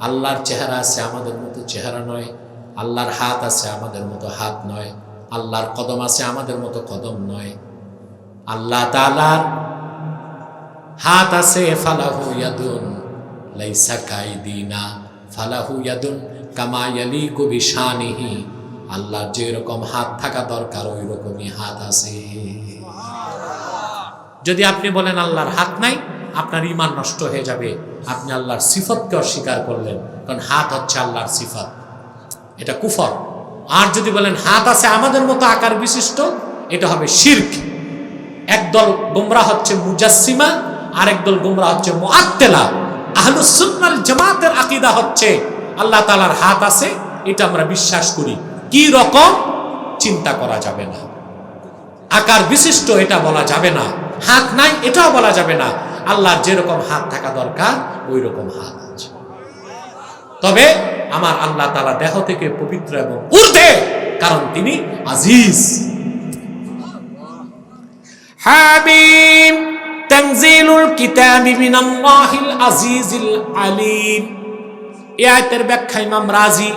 আল্লাহর চেহারা আছে, আমাদের মতো চেহারা নয়। আল্লাহর হাত আছে, আমাদের মতো হাত নয়। আল্লাহর কদম আছে, আমাদের মতো কদম নয়। আল্লাহ তাআলার হাত আছে, ফালাহু ইয়াদুন লাইসা কাইদিনা ফালাহু ইয়াদুন কামা ইয়ালিকু বিশানিহি। আল্লাহর যে রকম হাত থাকা দরকার ওই রকমই হাত আছে। যদি আপনি বলেন আল্লাহর হাত নাই, আপনার ঈমান নষ্ট হয়ে যাবে। আপনি আল্লাহর সিফতকে অস্বীকার করলেন, কারণ হাত হচ্ছে আল্লাহর সিফত, এটা কুফর। আর যদি বলেন হাত আছে আমাদের মতো আকার বিশিষ্ট, এটা হবে শিরক। একদল গোমরাহ হচ্ছে মুজাসসিমা, আরেকদল গোমরাহ হচ্ছে মুআত্তিলা। আহলুস সুন্নাহ ওয়াল জামাতের আকীদা হচ্ছে আল্লাহ তাআলার হাত আছে, এটা আমরা বিশ্বাস করি। কি রকম চিন্তা করা যাবে না, আকার বিশিষ্ট এটা বলা যাবে না, হাত নাই এটাও বলা যাবে না। আল্লাহর যেরকম হাত থাকা দরকার ওই রকম হাত আছে। তবে আমার আল্লাহ তাআলা দেহ থেকে পবিত্র এবং ঊর্ধ্বে, কারণ তিনি আজিজ। হামিম তানজিলুল কিতাবি মিনাল্লাহিল আজিজিল আলিম। এই আয়াতের ব্যাখ্যা ইমাম রাজি,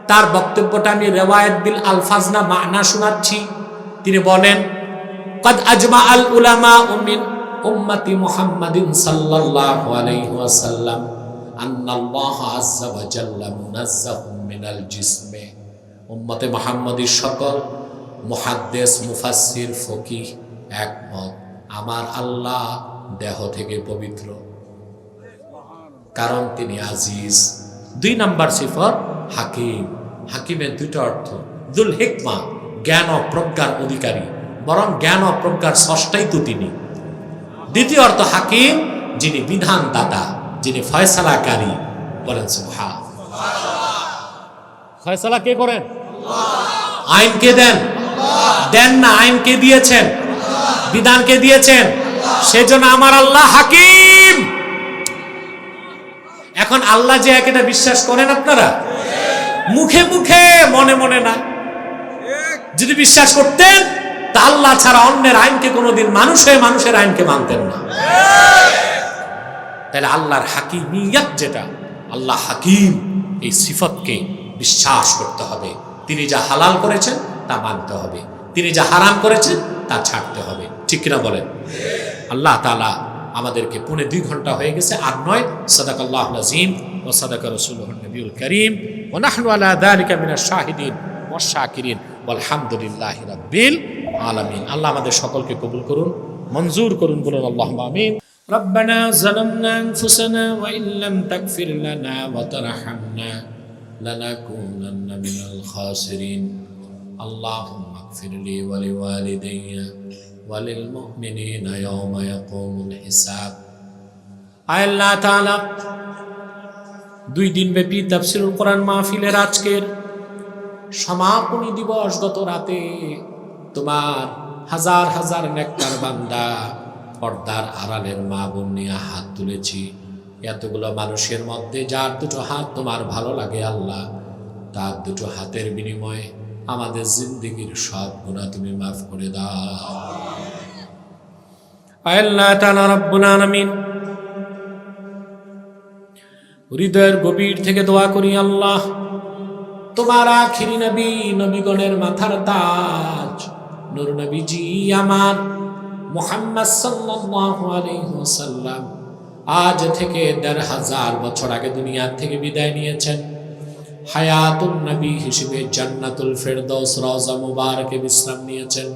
তার বক্তব্যটা আমি রিওয়ায়াত বিল আলফাজ না মানা শোনাচ্ছি। তিনি বলেন, قد أجمع العلماء من أمة محمد صلى الله عليه وسلم أن الله عز وجل منزه من الجسم। উম্মতে মুহাম্মাদীর সকল মুহাদ্দিস, মুফাসসির, ফকিহ একমত আমার আল্লাহ দেহ থেকে পবিত্র, কারণ তিনি আজিজ। 2 নাম্বার সিফত হাকিম। হাকিমের 2টা অর্থ, যুল হিকমা জ্ঞান ও প্রজ্ঞার অধিকারী, বরং জ্ঞান ও প্রজ্ঞার স্রষ্টাই তো তিনি। দ্বিতীয় অর্থ হাকিম, যিনি বিধানদাতা, যিনি ফয়সালাকারী। বলেন সুবহানাল্লাহ। ফয়সালা কে করেন? আইন কে দেন? দেন না, আইন কে দিয়েছেন? বিধান কে দিয়েছেন? সেজন্য আমার আল্লাহ হাকিম। এখন আল্লাহ যে একটা বিশ্বাস করেন আপনারা, মুখে মুখে মনে মনে না। যদি বিশ্বাস করতেন তা আল্লাহ ছাড়া অন্যের আইনকে কোনোদিন মানুষ হয়ে মানুষের আইনকে মানতেন না। তাহলে আল্লাহর হাকিমিয়ত যেটা, আল্লাহ হাকিম, এই সিফতকে বিশ্বাস করতে হবে। তিনি যা হালাল করেছেন তা মানতে হবে, তিনি যা হারাম করেছেন তা ছাড়তে হবে। ঠিক কিনা বলেন? আল্লাহ তাআলা আমাদেরকে 2.25 ঘন্টা হয়ে গেছে, আর নয়। সাদাকাল্লাহুল আযীম ওয়া সাদাকা রাসূলুহুন নবিয়ুল কারীম ওয়া নাহনু আলা যালিকা মিনাশ শাহিদিন ওয়াশ শাকিরিন ওয়ালহামদুলিল্লাহি রাব্বিল আলামিন। আল্লাহ আমাদের সকলকে কবুল করুন, মঞ্জুর করুন, বলুন আল্লাহুম্মা আমিন। ربنا ظلمنا أنفسنا وإن لم تغفر لنا وترحمنا لنكونن من الخاسرين اللهم اغفر لي ولوالدي وللمؤمنين يوم يقوم الحساب। আল্লাহ তাআলা 2 দিন ব্যাপী তাফসীরুল কোরআন মাহফিলের আজকের সমাপনী দিবস গত রাতে তোমার হাজার হাজার নেককার বান্দা, পর্দার আড়ালের মা বোন নিয়ে হাত তুলেছি। এতগুলো মানুষের মধ্যে যার 2টো হাত তোমার ভালো লাগে আল্লাহ, তার 2টো হাতের বিনিময়ে আমাদের জিন্দেগীর সব গুনাহ তুমি মাফ করে দাও। আল্লাহ তাআলা রব্বুল আলামিন, হৃদয়ের গভীর থেকে দোয়া করি আল্লাহ, তোমার আখিরি নবী, নবীগণের মাথার তাজ নূর নবীজি আমার মুহাম্মদ সাল্লাল্লাহু আলাইহি ওয়াসাল্লাম আজ থেকে ১৫০০ বছর আগে দুনিয়া থেকে বিদায় নিয়েছেন। হায়াতুন নবী হিসেবে জান্নাতুল ফেরদৌস রওজা মুবারকে বিশ্রাম নিয়েছেন।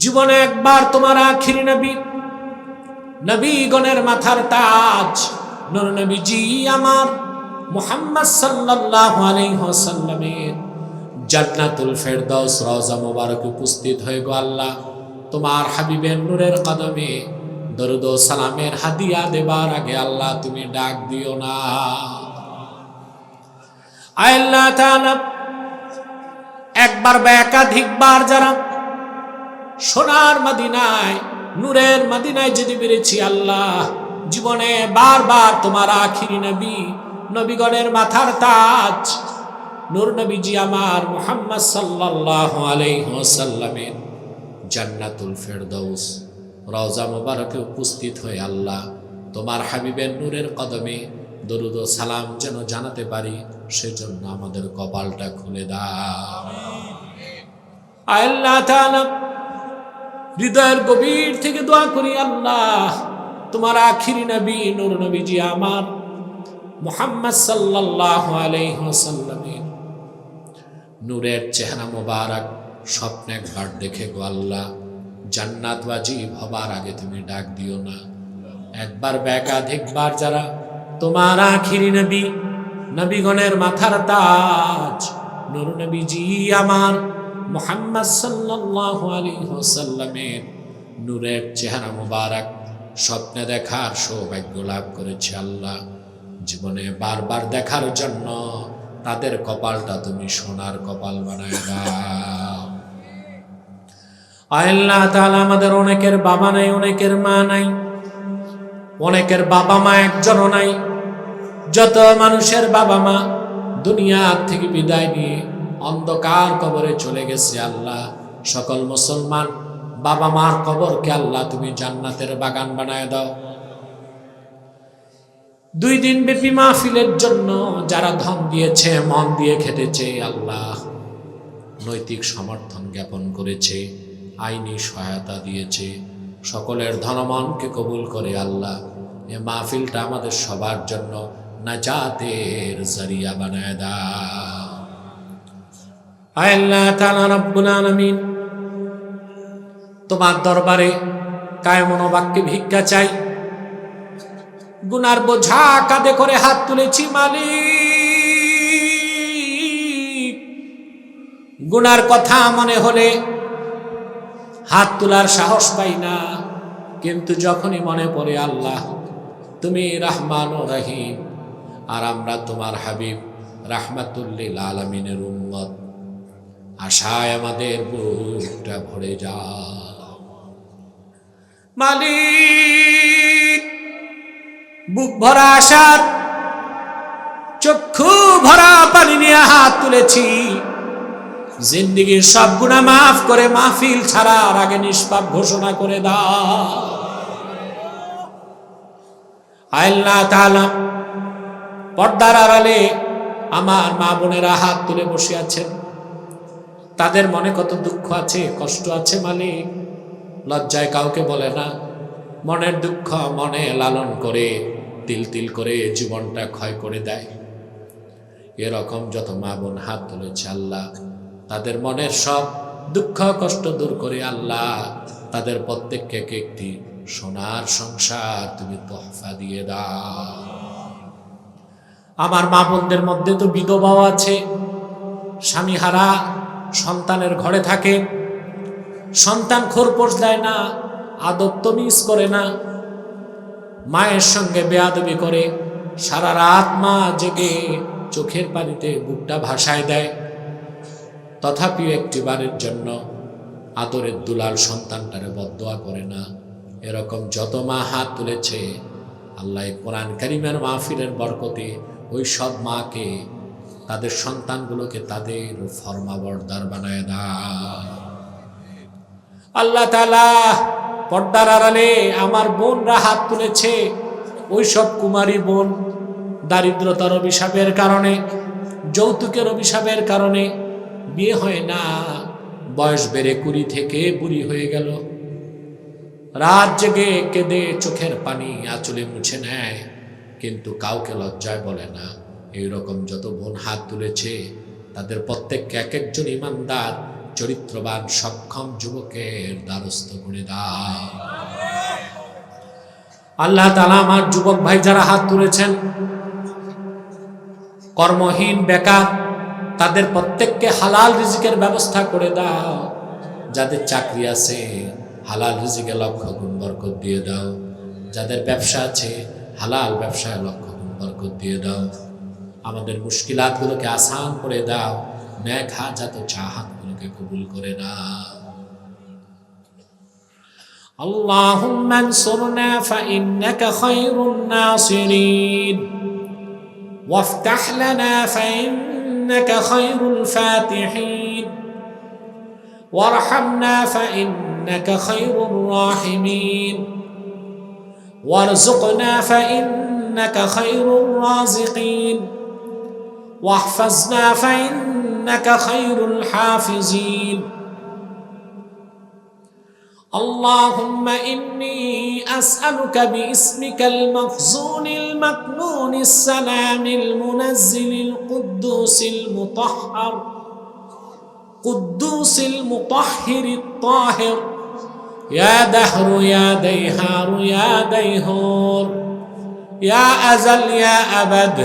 জীবনে একবার তোমার আখিরি নবী, নবীগণের মাথার তাজ নূর নবীজি আমার মুহাম্মদ সাল্লাল্লাহু আলাইহি ওয়াসাল্লামের জান্নাতুল ফেরদৌস রওজা মুবারকে উপস্থিত হয়ে গো আল্লাহ, তোমার হাবিবের নূরের কদমে দরুদ ও সালামের হাদিয়া দেবার আগে আল্লাহ তুমি ডাক দিও না। আল্লাহ তাআলা একবার বা একাধিকবার যারা সোনার মদিনায়, নূরের মদিনায় যেতে পেরেছি আল্লাহ, জীবনে বারবার তোমার আখিরি নবী, নবীগণের মাথার তাজ নূর নবীজি আমার মুহাম্মদ সাল্লাল্লাহু আলাইহি ওয়াসাল্লামের জান্নাতুল ফেরদৌস রওজা মুবারকে উপস্থিত হয়ে আল্লাহ তোমার হাবিবের নূরের কদমে দরুদ ও সালাম যেন জানাতে পারি, সেজন্য আমাদের কপালটা খুলে দাও। আল্লাহ তাআলা হৃদয়ের গভীর থেকে দোয়া করি আল্লাহ, তোমার আখিরি নবী নূর নবীজি আমার মুহাম্মদ সাল্লাল্লাহু আলাইহি ওয়াসাল্লামের নূরের চেহারা মোবারক স্বপ্নে একবার দেখে গো আল্লাহ, জান্নাত ওয়াজিব হবার আগে তুমি ডাক দিও না। একবার বা একাধিকবার যারা তোমার আখিরি নবী, নবীগণের মাথার তাজ নূর নবীজি আমার মুহাম্মদ সাল্লাল্লাহু আলাইহি ওয়াসাল্লামের নূরের চেহারা মুবারক স্বপ্নে দেখার সৌভাগ্য লাভ করেছে আল্লাহ, জীবনে বারবার দেখার জন্য তাদের কপালটা তুমি সোনার কপাল বানায় দাও। আল্লাহ তাআলা আমাদের অনেকের বাবা নাই, অনেকের মা নাই, অনেকের বাবা মা একজনও নাই। যত মানুষের বাবা মা দুনিয়া থেকে বিদায় নিয়ে অন্ধকার কবরে চলে গেছে আল্লাহ, সকল মুসলমান বাবা মার কবরকে আল্লাহ তুমি জান্নাতের বাগান বানায় দাও। 2 দিন ব্যাপী মাহফিলের জন্য যারা ধন দিয়েছে, মন দিয়ে খেটেছে আল্লাহ, নৈতিক সমর্থন জ্ঞাপন করেছে, আইনি সহায়তা দিয়েছে, সকলের ধনমনকে কবুল করে আল্লাহ এ মাহফিলটা আমাদের সবার জন্য নাজাতের জরিয়া বানায় দাও। আল্লাহ তাআলা রব্বুল আলামিন, তোমার দরবারে কায়মন বাক্যে ভিক্ষা চাই। গুনার বোঝা কাঁধে করে হাত তুলেছি মালিক, গুনার কথা মনে হলে হাত তোলার সাহস পাই না, কিন্তু যখনই মনে পড়ে আল্লাহ তুমি রহমান ও রহিম, আর আমরা তোমার হাবিব রাহমাতুল লিল আলামিনের উম্মত, আশায় আমাদের বুকটা ভরে যায়। মালিক, বুক ভরা আশার চক্ষু ভরা পানি নিয়ে হাত তুলেছি, জিন্দেগীর সব গুনাহ মাফ করে মাহফিল ছাড়ার আগে নিষ্পাপ ঘোষণা করে দাও। আল্লাহ তাআলা, পর্দার আড়ালে আমার মা বোনেরা হাত তুলে বসে আছেন, তাদের মনে কত দুঃখ আছে, কষ্ট আছে মালিক, লজ্জায় কাউকে বলে না, মনের দুঃখ মনে লালন করে তিল তিল করে জীবনটা ক্ষয় করে দেয়। এরকম যত মা বোন হাত তুলেছে আল্লাহ, তাদের মনের সব দুঃখ কষ্ট দূর করে আল্লাহ তাদের প্রত্যেককে একটি সোনার সংসার তুমি তোহফা দিয়ে দাও। আমার মা বোনদের মধ্যে তো বিধবাও আছে, স্বামীহারা সন্তানের ঘরে থাকে, সন্তান খোরপোশ দেয় না, আদব তমিজ করে না, মায়ের সঙ্গে বেয়াদবি করে, সারা রাত মা জেগে চোখের পানিতে বুকটা ভাসায় দেয়, তথাপিও একটিবারের জন্য আদরের দুলাল সন্তানটারে বদদোয়া করে না। এরকম যত মা হাত তুলেছে আল্লাহ কোরআন কারীমের মাহফিলের বরকতে ওই সব মাকে, তাদের সন্তানগুলোকে তাদের ফরমাবরদার বানায় দাও। আল্লাহ তাআলা, পর্দার আড়ালে আমার বোনরা হাত তুলেছে, ওই সব কুমারী বোন দারিদ্রতার অভিশাপের কারণে, যৌতুকের অভিশাপের কারণে বিয়ে হয় না, বয়স বেড়ে 20 থেকে বুড়ি হয়ে গেল, রাত জেগে কেঁদে চোখের পানি আঁচলে মুছে নেয়, কিন্তু কাউকে লজ্জায় বলে না। এইরকম যত বোন হাত তুলেছে তাদের প্রত্যেককে এক একজন ইমানদার চরিত্রবান সক্ষম যুবকের দ্বারস্থ করে দাও। আল্লাহ তাআলা, আমার যুবক ভাই যারা হাত তুলেছেন, কর্মহীন বেকার, তাদের প্রত্যেককে হালাল রিজিকের ব্যবস্থা করে দাও। যাদের চাকরি আছে হালাল রিজিকে লক্ষ গুণ বরকত দিয়ে দাও, যাদের ব্যবসা আছে হালাল ব্যবসায় লক্ষ গুণ বরকত দিয়ে দাও। আমাদের মুশকিলাতগুলোকে আসান করে দাও, নেক হাজাত ও চাহাতগুলোকে কবুল করে নাও। اللهم انصرنا فإنك خير الناصرين، وافتح لنا فإنك خير الفاتحين، وارحمنا فإنك خير الراحمين، وارزقنا فإنك خير الرازقين، واحفظنا فإنك خير الحافظين. اللهم إني أسألك باسمك المخزون المكنون السلام المنزل القدوس المطهر قدوس المطهر الطاهر يا دهر يا ديهار يا ديهور يا أزل يا أبد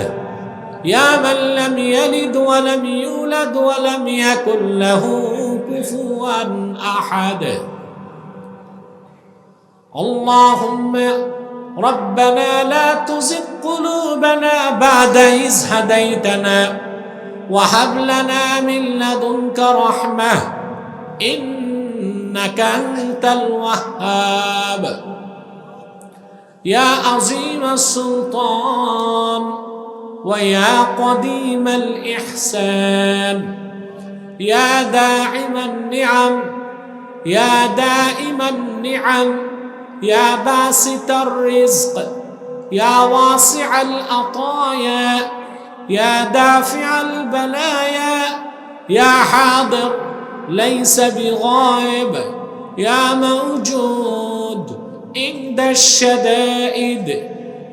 يا من لم يلد ولم يولد ولم يكن له كفوا أحد اللهم ربنا لا تزغ قلوبنا بعد إذ هديتنا وهب لنا من لدنك رحمة إنك أنت الوهاب يا عظيم السلطان ويا قديم الإحسان يا داعم النعم يا دائم النعم يا باسط الرزق يا واسع العطايا يا دافع البلايا يا حاضر ليس بغائب يا موجود عند الشدائد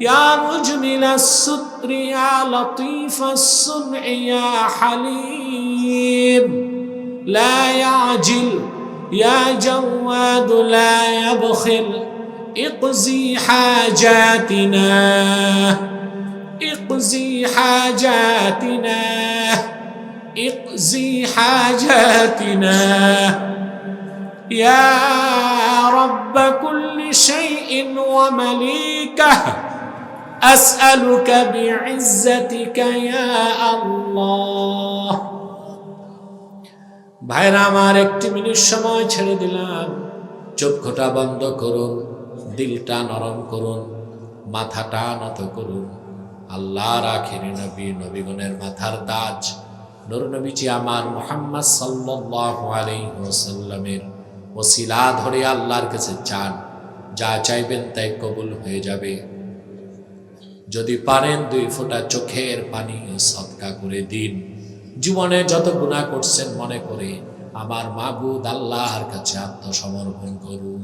يا مجمل الستر يا لطيف الصنع يا حليم لا يعجل يا جواد لا يبخل اقضي حاجاتنا اقضي حاجاتنا اقضي حاجاتنا يا رب كل شيء ومليكه أسألك بعزتك يا الله ভাইরা আমার একটি মিনিট সময় ছেড়ে দিলাম চোখটা বন্ধ করুন দিলটা নরম করুন মাথাটা নত করুন আল্লাহর আখিরি নবী নবীগণের মাথার তাজ নূর নবীজি আমার মুহাম্মদ সাল্লাল্লাহু আলাইহি ওয়াসাল্লামের ওসিলা ধরে আল্লাহর কাছে চান যা চাইবেন তাই কবুল হয়ে যাবে যদি পারেন 2 ফোঁটা চোখের পানি সদকা করে দিন জীবনে যত গুনাহ করছেন মনে করে আমার মাবুদ আল্লাহর কাছে আত্মসমর্পণ করুন